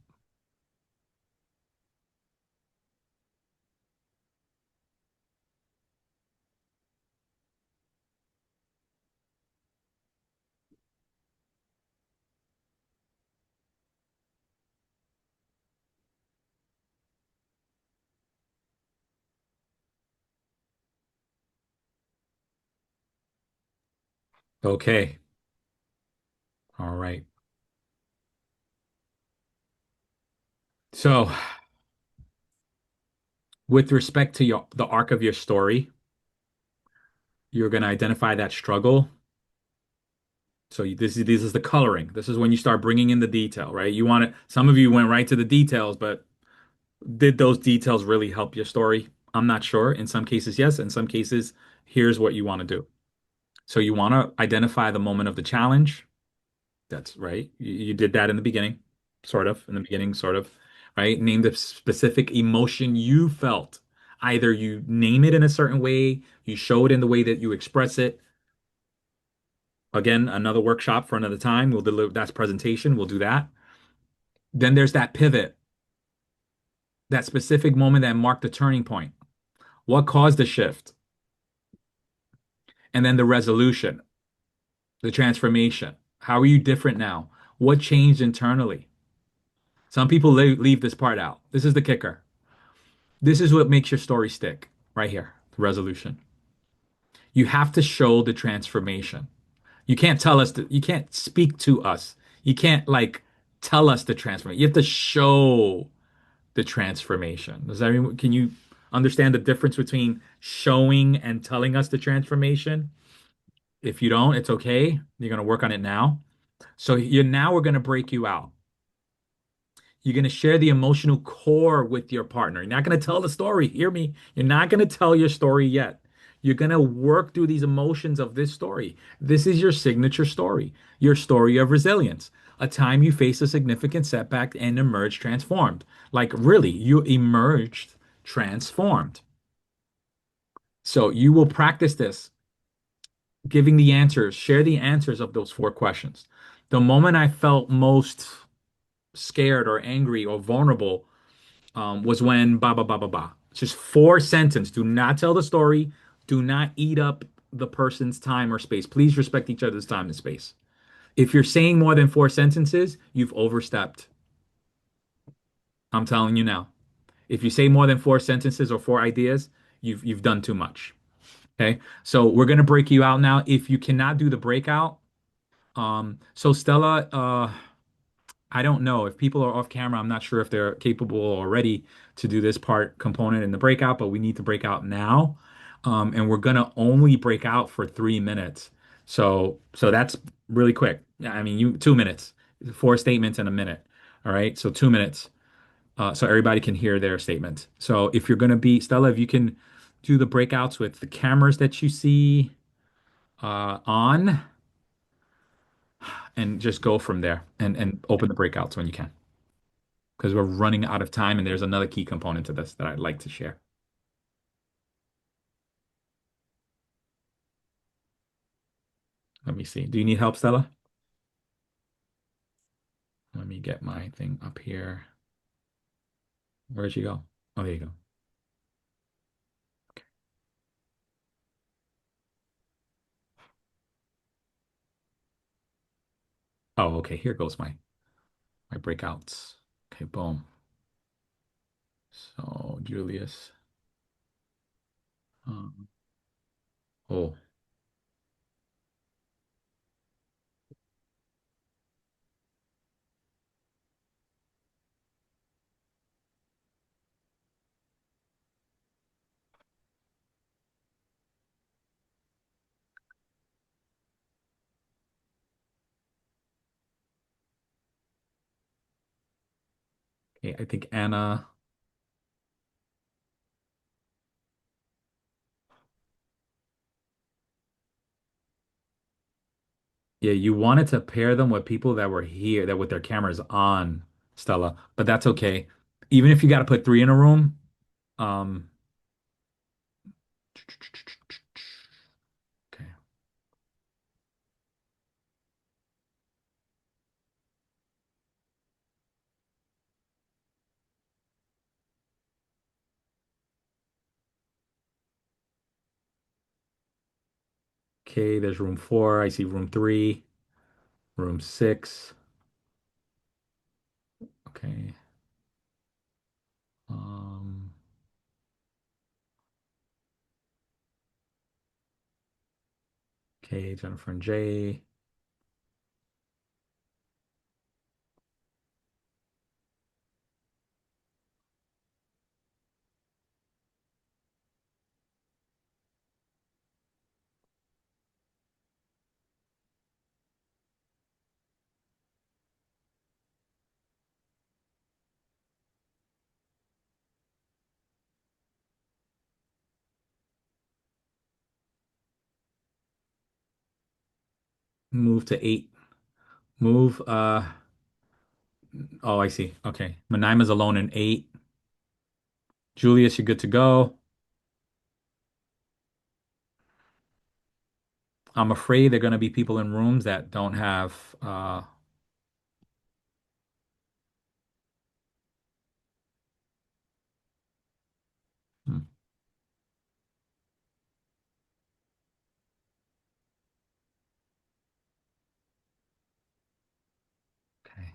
B: Okay. All right. So, with respect to the arc of your story, you're going to identify that struggle. So this is the coloring. This is when you start bringing in the detail, right? You want to, some of you went right to the details, but did those details really help your story? I'm not sure. In some cases, yes. In some cases, here's what you want to do. So you want to identify the moment of the challenge. That's right. You did that in the beginning, sort of, in the beginning, sort of, right? Name the specific emotion you felt. Either you name it in a certain way, you show it in the way that you express it. Again, another workshop for another time. We'll deliver that's presentation. We'll do that. Then there's that pivot, that specific moment that marked the turning point. What caused the shift? And then the resolution, the transformation. How are you different now? What changed internally? Some people leave this part out. This is the kicker. This is what makes your story stick right here, the resolution. You have to show the transformation. You can't tell us that you can't speak to us. You can't like tell us the transformation. You have to show the transformation. Does everyone, can you understand the difference between showing and telling us the transformation? If you don't, it's okay. You're going to work on it now. So you now we're going to break you out. You're going to share the emotional core with your partner. You're not going to tell the story. Hear me. You're not going to tell your story yet. You're going to work through these emotions of this story. This is your signature story, your story of resilience, a time you faced a significant setback and emerged transformed. Like, really, you emerged transformed. So you will practice this, giving the answers, share the answers of those four questions. The moment I felt most scared or angry or vulnerable was when ba ba ba ba ba. Just four sentences. Do not tell the story. Do not eat up the person's time or space. Please respect each other's time and space. If you're saying more than four sentences, you've overstepped. I'm telling you now. If you say more than four sentences or four ideas, you've done too much. Okay. So we're gonna break you out now. If you cannot do the breakout, so Stella, I don't know if people are off camera. I'm not sure if they're capable or ready to do this part component in the breakout, but we need to break out now. And we're gonna only break out for 3 minutes. So that's really quick. I mean, 2 minutes, four statements in a minute. All right. So 2 minutes. So everybody can hear their statement. So if you're gonna be Stella, if you can do the breakouts with the cameras that you see on and just go from there and open the breakouts when you can. Because we're running out of time and there's another key component to this that I'd like to share. Let me see. Do you need help, Stella? Let me get my thing up here. Where'd you go? Oh, there you go. Oh, okay. Here goes my breakouts. Okay, boom. So Julius. Um, oh, okay. I think Anna. Yeah, you wanted to pair them with people that were here, that with their cameras on, Stella, but that's okay. Even if you got to put three in a room, um, okay. Okay, there's room 4. I see room 3, room 6. Okay. Um, okay, Jennifer and Jay. Move to 8. Move. Oh, I see. Okay. Manaima's alone in 8. Julius, you're good to go. I'm afraid there are going to be people in rooms that don't have hmm, okay.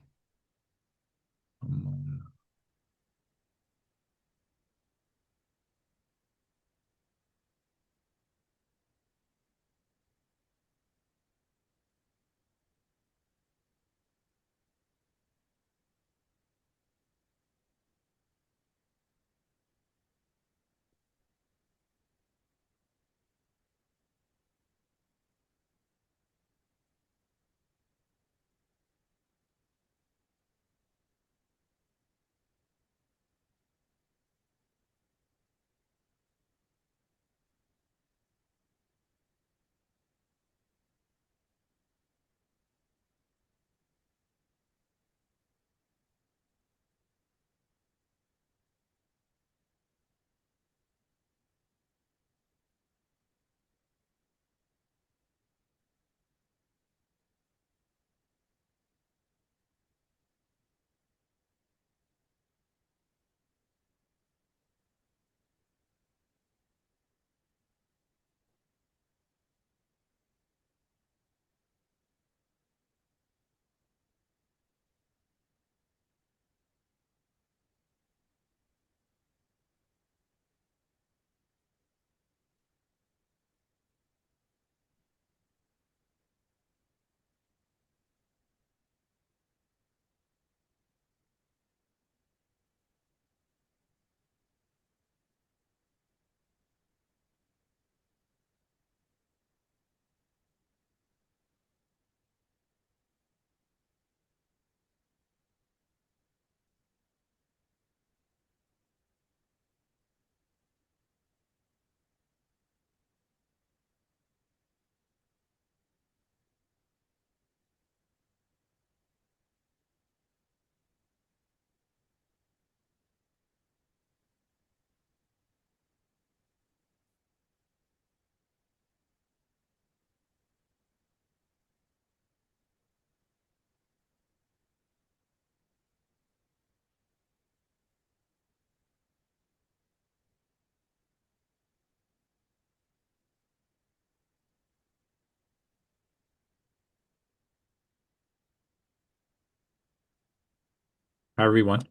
B: Hi, everyone.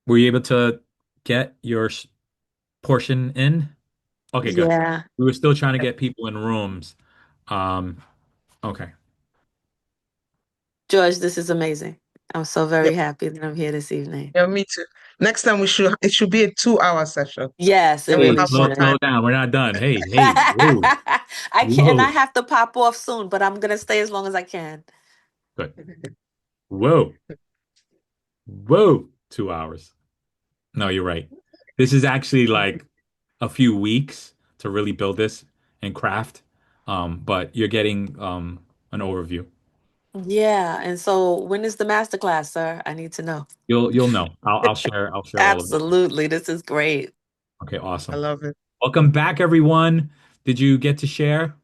B: Were you able to get your portion in? Okay, good.
P: Yeah.
B: We were still trying to get people in rooms. Um, okay.
P: George, this is amazing. I'm so very
A: Yep.
P: happy that I'm here this evening.
A: Yeah, me too. Next time it should be a 2-hour session.
P: Yes, it
A: Then we'll
B: Hey,
P: really
A: have more
P: should.
B: slow
A: time.
B: down. We're not done. Hey, hey, whoa,
P: I can't, and I
B: whoa.
P: have to pop off soon, but I'm gonna stay as long as I can.
B: Good. Whoa, whoa. 2 hours. No, you're right. This is actually like a few weeks to really build this and craft. But you're getting an overview.
P: Yeah, and so when is the master class, sir? I need to know.
B: You'll know. I'll share all of that.
P: Absolutely, this is great.
B: Okay,
A: I
B: awesome.
A: love it.
B: Welcome back, everyone. Did you get to share?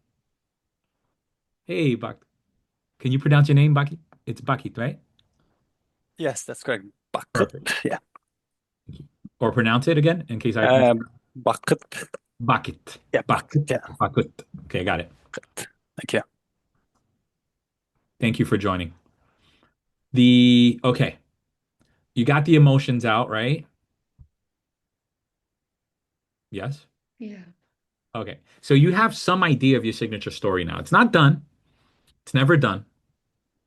B: Hey, Bak. Can you pronounce your name, Baki? It's Baki, right?
S: Yes, that's correct. Bucket.
B: Perfect.
S: Yeah.
B: Or pronounce it again in case I
S: Bucket.
B: Bucket.
S: Yeah, bucket.
B: Bucket.
S: Yeah.
B: Bucket. Okay, got it.
S: Thank you.
B: Thank you for joining. Okay, you got the emotions out, right? Yes?
Q: Yeah.
B: Okay. So you have some idea of your signature story now. It's not done. It's never done.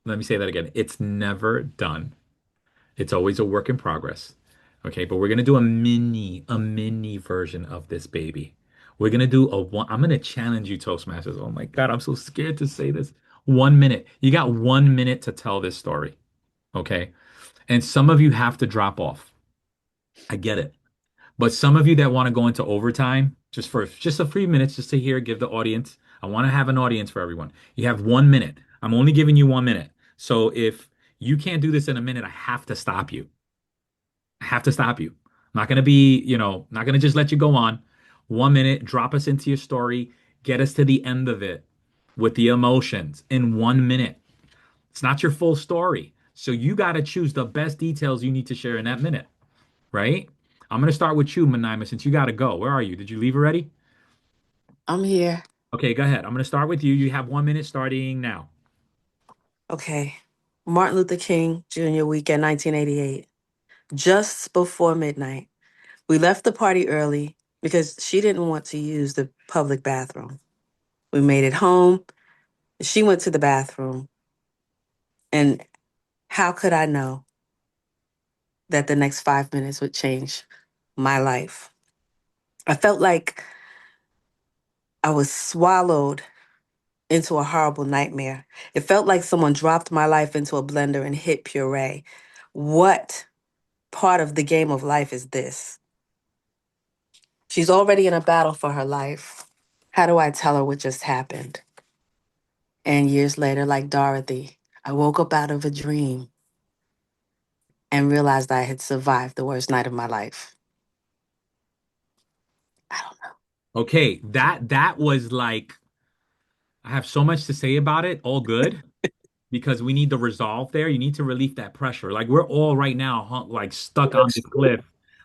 B: Let me say that again. It's never done. It's always a work in progress. Okay, but we're gonna do a mini version of this baby. We're gonna do a one. I'm gonna challenge you, Toastmasters. Oh my God, I'm so scared to say this. 1 minute. You got 1 minute to tell this story. Okay. And some of you have to drop off. I get it. But some of you that want to go into overtime, just for just a few minutes, just to hear, give the audience. I want to have an audience for everyone. You have 1 minute. I'm only giving you 1 minute. So if you can't do this in a minute, I have to stop you. I have to stop you. I'm not going to be, not going to just let you go on. 1 minute, drop us into your story, get us to the end of it with the emotions in 1 minute. It's not your full story. So you got to choose the best details you need to share in that minute, right? I'm going to start with you, Manima, since you got to go. Where are you? Did you leave already?
P: I'm here.
B: Okay, go ahead. I'm going to start with you. You have 1 minute starting now.
P: Okay. Martin Luther King Jr. weekend, 1988. Just before midnight. We left the party early because she didn't want to use the public bathroom. We made it home. She went to the bathroom. And how could I know that the next 5 minutes would change my life? I felt like I was swallowed into a horrible nightmare. It felt like someone dropped my life into a blender and hit puree. What part of the game of life is this? She's already in a battle for her life. How do I tell her what just happened? And years later, like Dorothy, I woke up out of a dream and realized I had survived the worst night of my life.
B: Okay, that was like, I have so much to say about it. All good. Because we need the resolve there. You need to relieve that pressure. Like we're all right now, like stuck on this cliff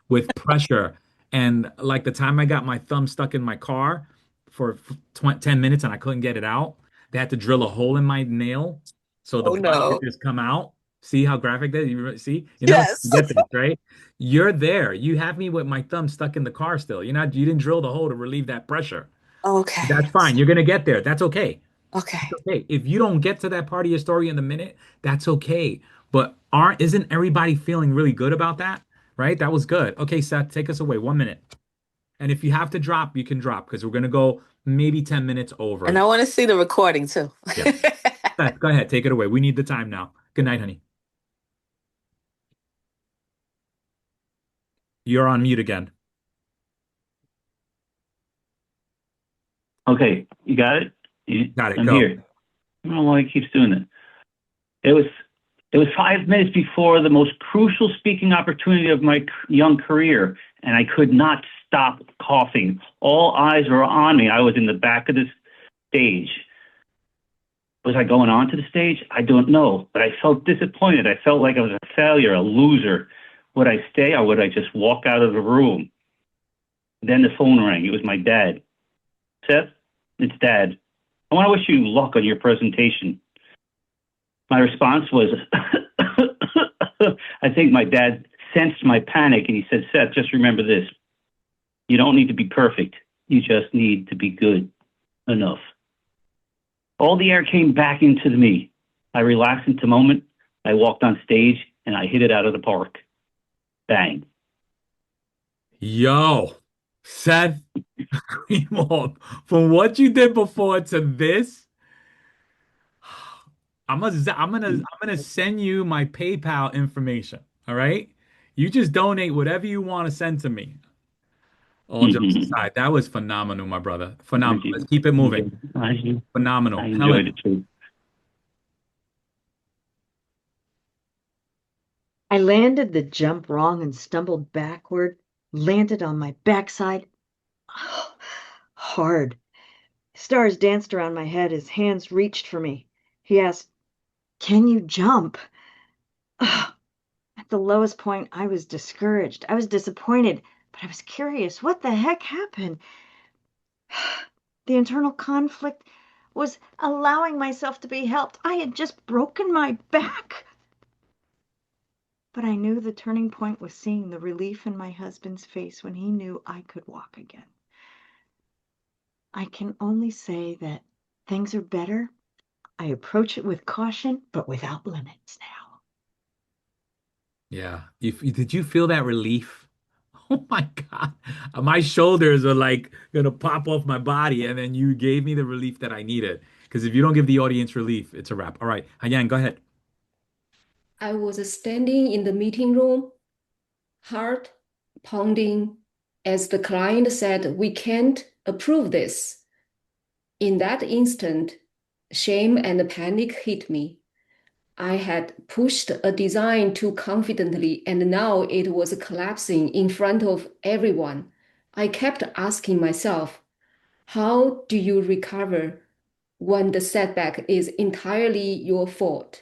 B: with pressure. And like the time I got my thumb stuck in my car for 10 minutes and I couldn't get it out, they had to drill a hole in my nail so the
P: Oh
B: blood could
P: no.
B: just come out. See how graphic that is? You see? You never
P: Yes.
B: get this, right? You're there. You have me with my thumb stuck in the car still. You didn't drill the hole to relieve that pressure.
P: Okay.
B: That's fine. You're gonna get there. That's okay.
P: Okay.
B: It's okay. If you don't get to that part of your story in the minute, that's okay. But isn't everybody feeling really good about that? Right? That was good. Okay, Seth, take us away. 1 minute. And if you have to drop, you can drop because we're gonna go maybe 10 minutes
P: And
B: over.
P: I want to see the recording too.
B: Yeah. Seth, go ahead, take it away. We need the time now. Good night, honey. You're on mute again.
M: Okay, you got it?
B: Got it.
M: I'm
B: Go.
M: here. I don't know why he keeps doing that. It was 5 minutes before the most crucial speaking opportunity of my young career, and I could not stop coughing. All eyes were on me. I was in the back of the stage. Was I going on to the stage? I don't know, but I felt disappointed. I felt like I was a failure, a loser. Would I stay or would I just walk out of the room? Then the phone rang. It was my dad. Seth, it's Dad. I want to wish you luck on your presentation. My response was, I think my dad sensed my panic and he said, Seth, just remember this. You don't need to be perfect. You just need to be good enough. All the air came back into me. I relaxed into the moment. I walked on stage and I hit it out of the park. Bang.
B: Yo, Seth, from what you did before to this, I'm gonna send you my PayPal information. All right. You just donate whatever you want to send to me. All jokes aside, that was phenomenal, my brother. Phenomenal. Let's keep it moving. Phenomenal.
M: I enjoyed
B: Helen,
M: it too.
D: I landed the jump wrong and stumbled backward, landed on my backside. Hard. Stars danced around my head. His hands reached for me. He asked, "Can you jump?" At the lowest point, I was discouraged. I was disappointed, but I was curious. What the heck happened? The internal conflict was allowing myself to be helped. I had just broken my back. But I knew the turning point was seeing the relief in my husband's face when he knew I could walk again. I can only say that things are better. I approach it with caution, but without limits now.
B: Yeah. Did you feel that relief? Oh my God. My shoulders are like gonna pop off my body, and then you gave me the relief that I needed. Because if you don't give the audience relief, it's a wrap. All right, Hayan, go ahead.
Q: I was standing in the meeting room, heart pounding, as the client said, "We can't approve this." In that instant, shame and panic hit me. I had pushed a design too confidently, and now it was collapsing in front of everyone. I kept asking myself, how do you recover when the setback is entirely your fault?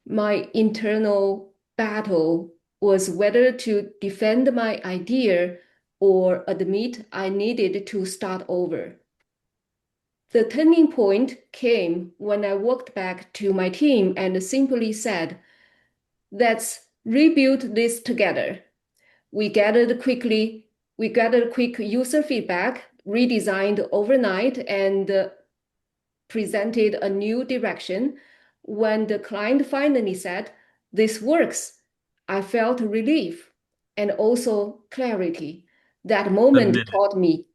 Q: My internal battle was whether to defend my idea or admit I needed to start over. The turning point came when I walked back to my team and simply said, "Let's rebuild this together." We gathered quick user feedback, redesigned overnight, and presented a new direction. When the client finally said, "This works," I felt relief and also clarity. That
B: A
Q: moment
B: minute.
Q: taught me.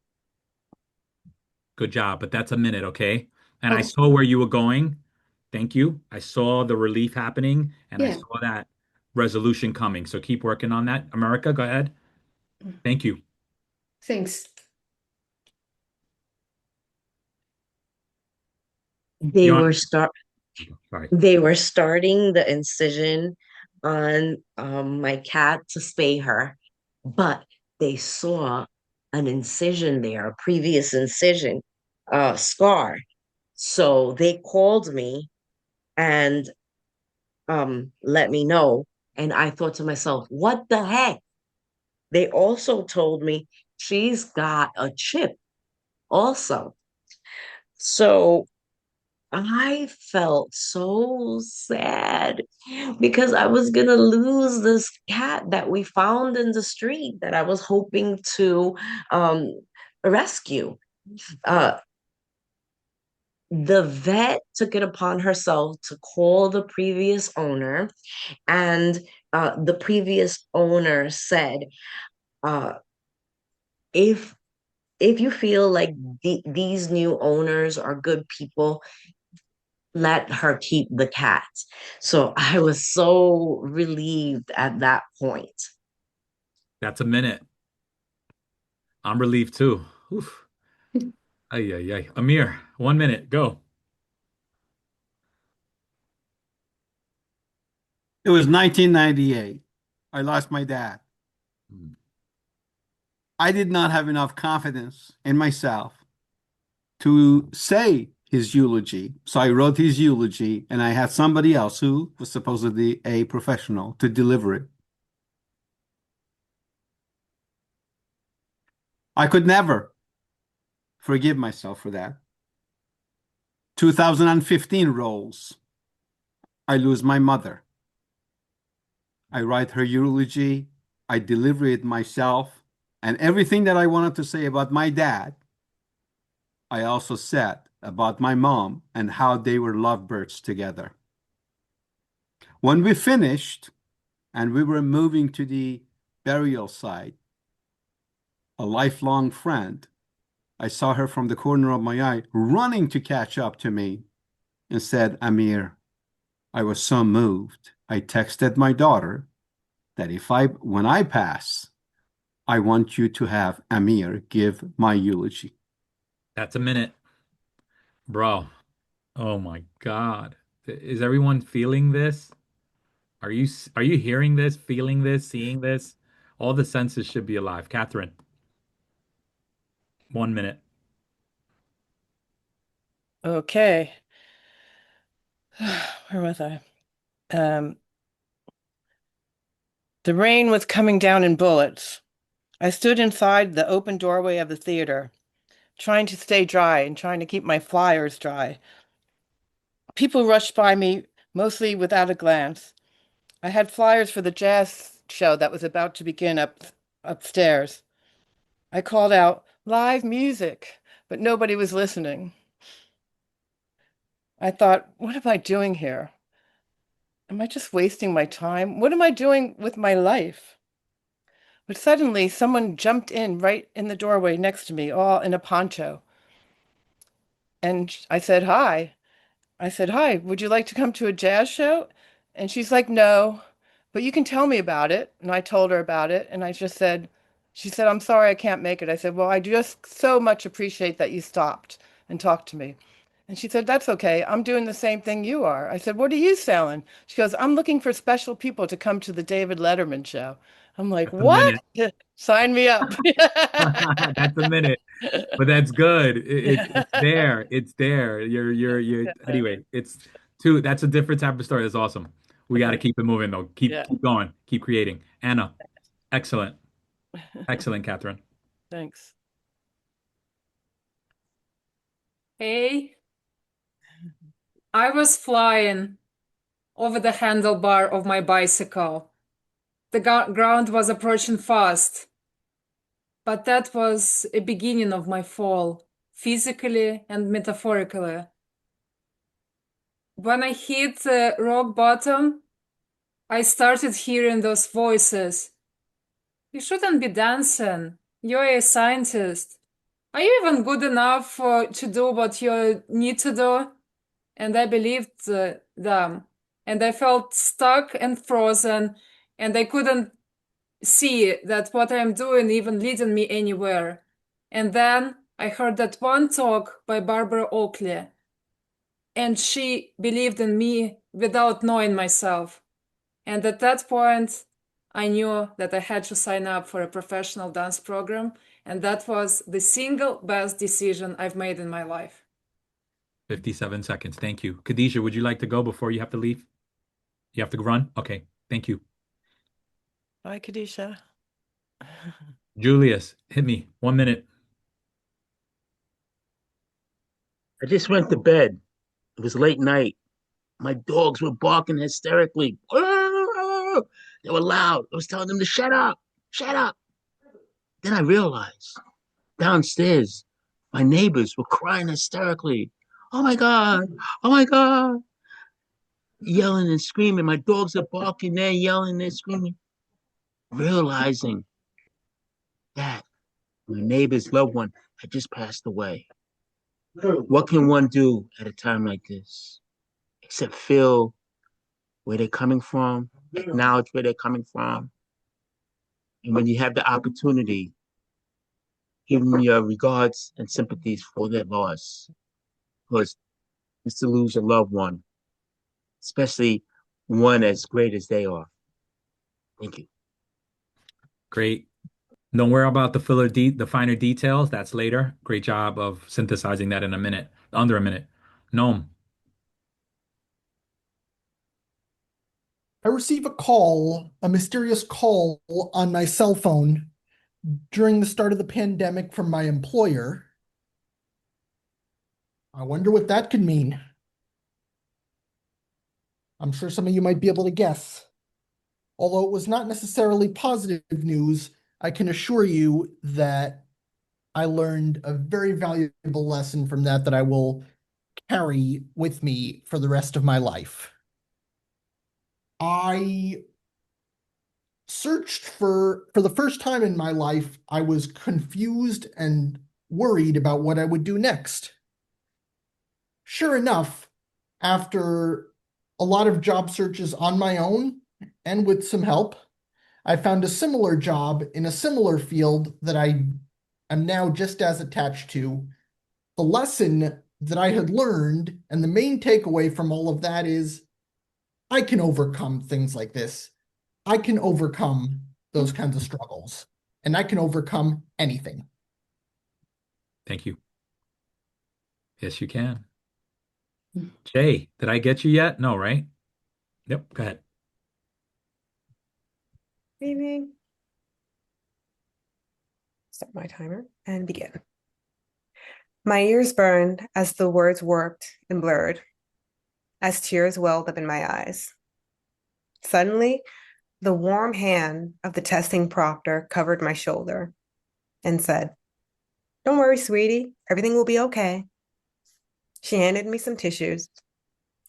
B: Good job, but that's a minute, okay? And I
Q: Okay.
B: saw where you were going. Thank you. I saw the relief happening, and I
Q: Yeah.
B: saw that resolution coming. So keep working on that. America, go ahead. Thank you.
Q: Thanks.
O: They
B: You
O: were
B: want?
O: start
B: Sorry.
O: they were starting the incision on my cat to spay her, but they saw an incision there, a previous incision, scar. So they called me and let me know. And I thought to myself, what the heck? They also told me she's got a chip also. So I felt so sad because I was gonna lose this cat that we found in the street that I was hoping to um, rescue. Uh, the vet took it upon herself to call the previous owner, and the previous owner said, uh, "If you feel like these new owners are good people, let her keep the cat." So I was so relieved at that point.
B: That's a minute. I'm relieved too. Oof. Ay, ay, ay. Amir, 1 minute. Go.
J: It was 1998. I lost my dad. I did not have enough confidence in myself to say his eulogy. So I wrote his eulogy and I had somebody else who was supposedly a professional to deliver it. I could never forgive myself for that. 2015 rolls. I lose my mother. I write her eulogy. I deliver it myself. And everything that I wanted to say about my dad, I also said about my mom and how they were lovebirds together. When we finished and we were moving to the burial site, a lifelong friend, I saw her from the corner of my eye running to catch up to me and said, "Amir, I was so moved. I texted my daughter that when I pass, I want you to have Amir give my eulogy."
B: That's a minute. Bro. Oh my God. Is everyone feeling this? Are you hearing this, feeling this, seeing this? All the senses should be alive. Catherine, 1 minute.
I: Okay. Where was I? The rain was coming down in bullets. I stood inside the open doorway of the theater. trying to stay dry and trying to keep my flyers dry. People rushed by me, mostly without a glance. I had flyers for the jazz show that was about to begin upstairs. I called out, "Live music," but nobody was listening. I thought, what am I doing here? Am I just wasting my time? What am I doing with my life? But suddenly, someone jumped in right in the doorway next to me, all in a poncho. And I said, "Hi." I said, "Hi, would you like to come to a jazz show?" And she's like, "No, but you can tell me about it." And I told her about it. And I just said, she said, "I'm sorry I can't make it." I said, "Well, I just so much appreciate that you stopped and talked to me." And she said, "That's okay. I'm doing the same thing you are." I said, "What are you selling?" She goes, "I'm looking for special people to come to the David Letterman show." I'm like,
B: That's a
I: "What?
B: minute.
I: Sign me up."
B: That's a minute. But that's good. It's there. It's there. You're anyway, it's two. That's a different type of story. That's awesome. We got to keep it moving though.
I: Yeah.
B: Keep going. Keep creating. Anna, excellent. Excellent, Catherine.
I: Thanks.
E: Hey, I was flying over the handlebar of my bicycle. The ground was approaching fast, but that was a beginning of my fall, physically and metaphorically. When I hit rock bottom, I started hearing those voices. "You shouldn't be dancing. You're a scientist. Are you even good enough to do what you need to do?" And I believed them. And I felt stuck and frozen, and I couldn't see that what I'm doing even leading me anywhere. And then I heard that one talk by Barbara Oakley, and she believed in me without knowing myself. And at that point, I knew that I had to sign up for a professional dance program, and that was the single best decision I've made in my life.
B: 57 seconds. Thank you. Khadijah, would you like to go before you have to leave? You have to run? Okay. Thank you.
I: Bye, Kadisha.
B: Julius, hit me. 1 minute.
N: I just went to bed. It was late night. My dogs were barking hysterically. They were loud. I was telling them to shut up, shut up. Then I realized downstairs, my neighbors were crying hysterically. "Oh my God, oh my God," yelling and screaming. My dogs are barking, they're yelling, they're screaming. Realizing that my neighbor's loved one had just passed away. What can one do at a time like this except feel where they're coming from, acknowledge where they're coming from, and when you have the opportunity, give them your regards and sympathies for their loss. Because it's to lose a loved one, especially one as great as they are. Thank you.
B: Great. Don't worry about the finer details. That's later. Great job of synthesizing that in a minute, under a minute. Gnome.
C: I receive a mysterious call on my cell phone during the start of the pandemic from my employer. I wonder what that could mean. I'm sure some of you might be able to guess. Although it was not necessarily positive news, I can assure you that I learned a very valuable lesson from that I will carry with me for the rest of my life. I searched for the first time in my life, I was confused and worried about what I would do next. Sure enough, after a lot of job searches on my own and with some help, I found a similar job in a similar field that I am now just as attached to. The lesson that I had learned and the main takeaway from all of that is I can overcome things like this. I can overcome those kinds of struggles, and I can overcome anything.
B: Thank you. Yes, you can. Jay, did I get you yet? No, right? Yep, go ahead.
F: Evening. Start my timer and begin. My ears burned as the words warped and blurred, as tears welled up in my eyes. Suddenly, the warm hand of the testing proctor covered my shoulder and said, "Don't worry, sweetie, everything will be okay." She handed me some tissues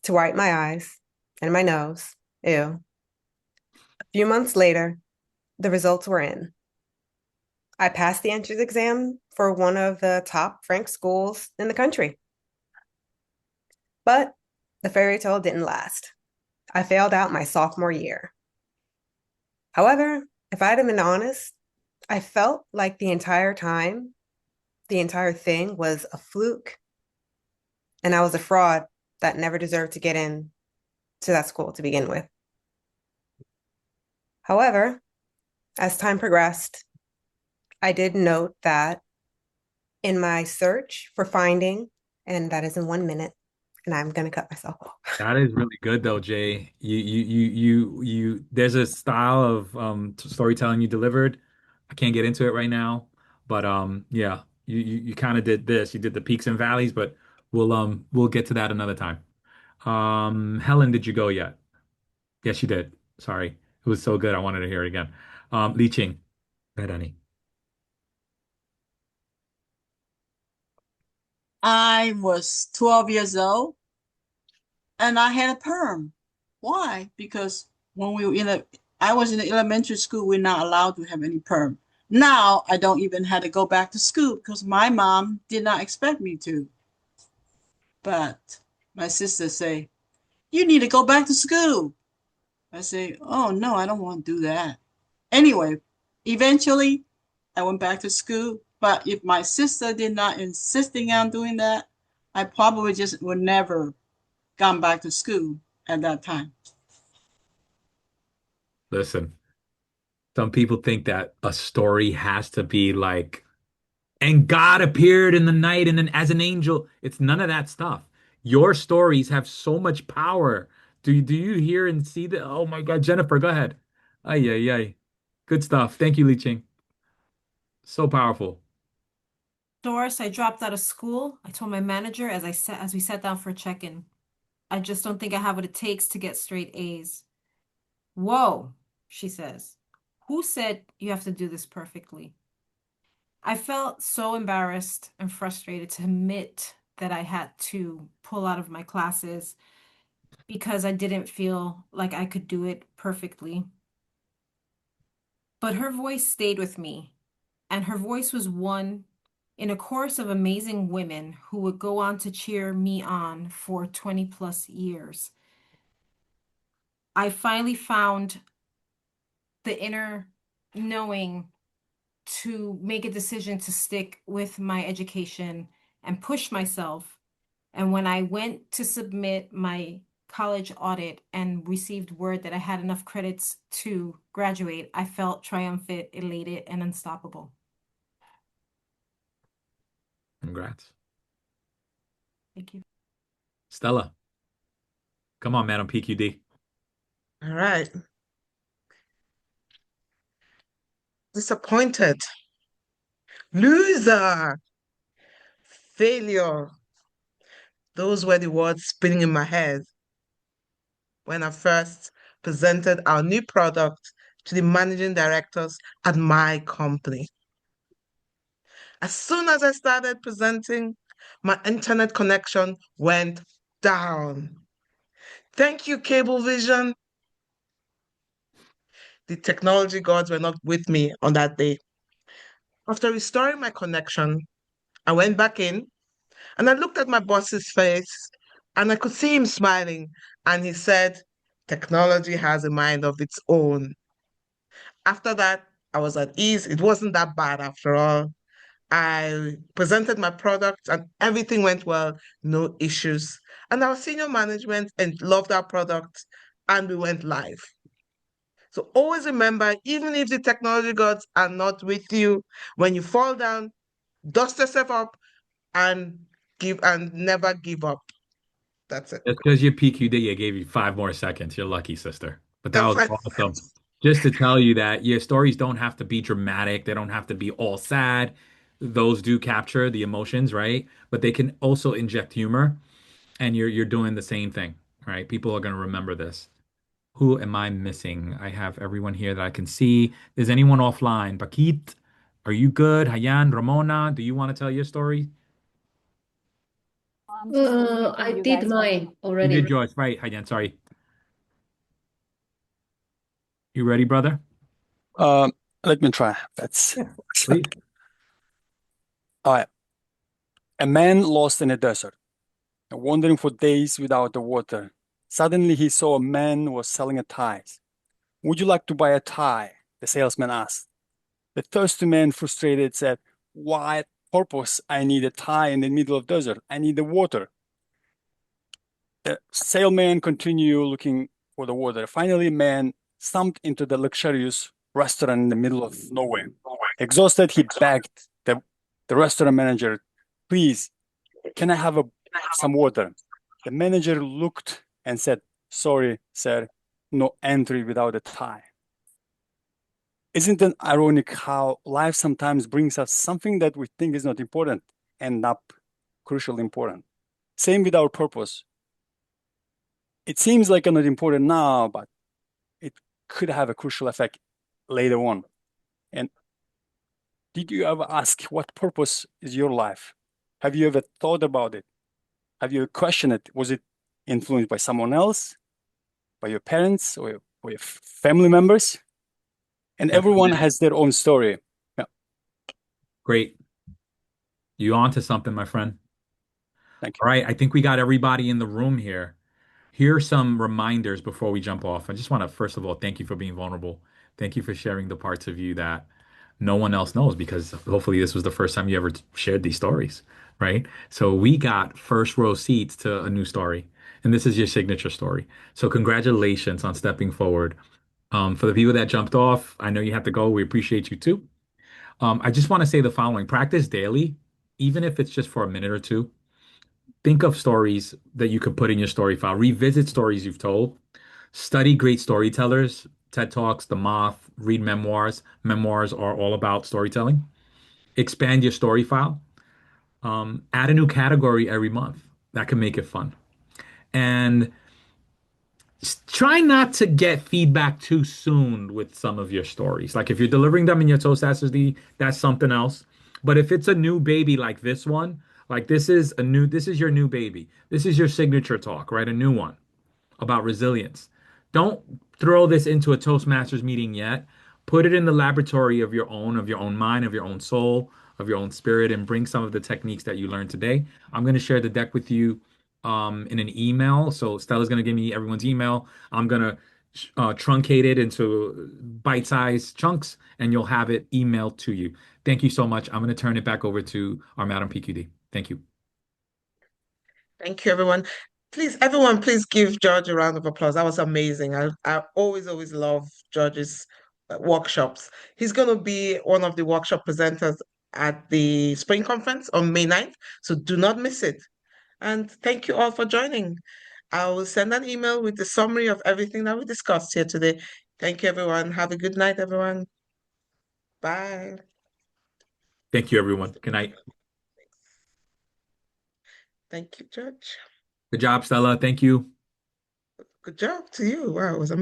F: to wipe my eyes and my nose. Ew. A few months later, the results were in. I passed the entrance exam for one of the top ranked schools in the country. But the fairy tale didn't last. I failed out my sophomore year. However, if I had been honest, I felt like the entire time, the entire thing was a fluke, and I was a fraud that never deserved to get in to that school to begin with. However, as time progressed, I did note that in my search for finding, and that is in 1 minute, and I'm gonna cut myself off.
B: That is really good though, Jay. There's a style of storytelling you delivered. I can't get into it right now, but yeah, you kind of did this. You did the peaks and valleys, but we'll get to that another time. Helen, did you go yet? Yes, you did. Sorry. It was so good. I wanted to hear it again. Li Ching. Go ahead, Annie.
T: I was 12 years old and I had a perm. Why? Because when we were I was in the elementary school, we're not allowed to have any perm. Now I don't even have to go back to school because my mom did not expect me to. But my sister say, "You need to go back to school." I say, "Oh no, I don't want to do that." Anyway, eventually I went back to school. But if my sister did not insisting on doing that, I probably just would never gone back to school at that time.
B: Listen, some people think that a story has to be like, and God appeared in the night and then as an angel. It's none of that stuff. Your stories have so much power. Do you hear and see that? Oh my God, Jennifer, go ahead. Ay, ay, ay. Good stuff. Thank you, Li Ching. So powerful.
G: Doris, I dropped out of school. I told my manager as we sat down for a check-in. I just don't think I have what it takes to get straight A's. Whoa, she says. Who said you have to do this perfectly? I felt so embarrassed and frustrated to admit that I had to pull out of my classes because I didn't feel like I could do it perfectly. But her voice stayed with me, and her voice was one in a chorus of amazing women who would go on to cheer me on for 20 plus years. I finally found the inner knowing to make a decision to stick with my education and push myself. And when I went to submit my college audit and received word that I had enough credits to graduate, I felt triumphant, elated, and unstoppable.
B: Congrats.
G: Thank you.
B: Stella. Come on, man, on PQD.
A: All right. Disappointed. Loser. Failure. Those were the words spinning in my head when I first presented our new product to the managing directors at my company. As soon as I started presenting, my internet connection went down. Thank you, Cablevision. The technology gods were not with me on that day. After restoring my connection, I went back in and I looked at my boss's face and I could see him smiling. And he said, "Technology has a mind of its own." After that, I was at ease. It wasn't that bad after all. I presented my product and everything went well, no issues. And our senior management and loved our product and we went live. So always remember, even if the technology gods are not with you, when you fall down, dust yourself up and never give up. That's it.
B: Just because you PQD, I gave you 5 more seconds. You're lucky, sister. But that
A: That's
B: was
A: right.
B: awesome. Just to tell you that your stories don't have to be dramatic. They don't have to be all sad. those do capture the emotions, right? But they can also inject humor, and you're doing the same thing, right? People are going to remember this. Who am I missing? I have everyone here that I can see. Is anyone offline? Bakit, are you good? Hayan, Ramona, do you want to tell your story?
Q: I did mine
B: You
Q: already.
B: did yours, right, Hayan? Sorry. You ready, brother?
S: Let me try. That's
B: Please.
S: all right. A man lost in a desert, wandering for days without the water. Suddenly he saw a man was selling a tie. Would you like to buy a tie? The salesman asked. The thirsty man, frustrated, said, what purpose I need a tie in the middle of desert? I need the water. The salesman continued looking for the water. Finally, man stumped into the luxurious restaurant in the middle of nowhere. Exhausted, he begged the restaurant manager, please, can I have some water? The manager looked and said, sorry, sir, no entry without a tie. Isn't it ironic how life sometimes brings us something that we think is not important end up crucially important? Same with our purpose. It seems like not important now, but it could have a crucial effect later on. And did you ever ask what purpose is your life? Have you ever thought about it? Have you questioned it? Was it influenced by someone else, by your parents, or your family members? And everyone has their own story. Yeah.
B: Great. You on to something, my friend.
S: Thank you.
B: All right, I think we got everybody in the room here. Here are some reminders before we jump off. I just want to, first of all, thank you for being vulnerable. Thank you for sharing the parts of you that no one else knows, because hopefully this was the first time you ever shared these stories, right? So we got first row seats to a new story, and this is your signature story. So congratulations on stepping forward. For the people that jumped off, I know you have to go. We appreciate you too. I just want to say the following: practice daily, even if it's just for a minute or two. Think of stories that you could put in your story file. Revisit stories you've told. Study great storytellers, TED Talks, The Moth, read memoirs. Memoirs are all about storytelling. Expand your story file. Add a new category every month. That can make it fun. And try not to get feedback too soon with some of your stories. Like if you're delivering them in your Toastmasters D, that's something else. But if it's a new baby like this one, like this is your new baby. This is your signature talk, right? A new one about resilience. Don't throw this into a Toastmasters meeting yet. Put it in the laboratory of your own mind, of your own soul, of your own spirit, and bring some of the techniques that you learned today. I'm going to share the deck with you in an email. So Stella's going to give me everyone's email. I'm going to truncate it into bite-sized chunks, and you'll have it emailed to you. Thank you so much. I'm going to turn it back over to our Madam PQD. Thank you.
A: Thank you, everyone. Please, everyone, please give George a round of applause. That was amazing. I always love George's workshops. He's going to be one of the workshop presenters at the Spring Conference on May 9th, so do not miss it. And thank you all for joining. I will send an email with the summary of everything that we discussed here today. Thank you, everyone. Have a good night, everyone. Bye.
B: Thank you, everyone. Good night.
A: Thank you, George.
B: Good job, Stella. Thank you.
A: Good job to you. Wow, it was amazing.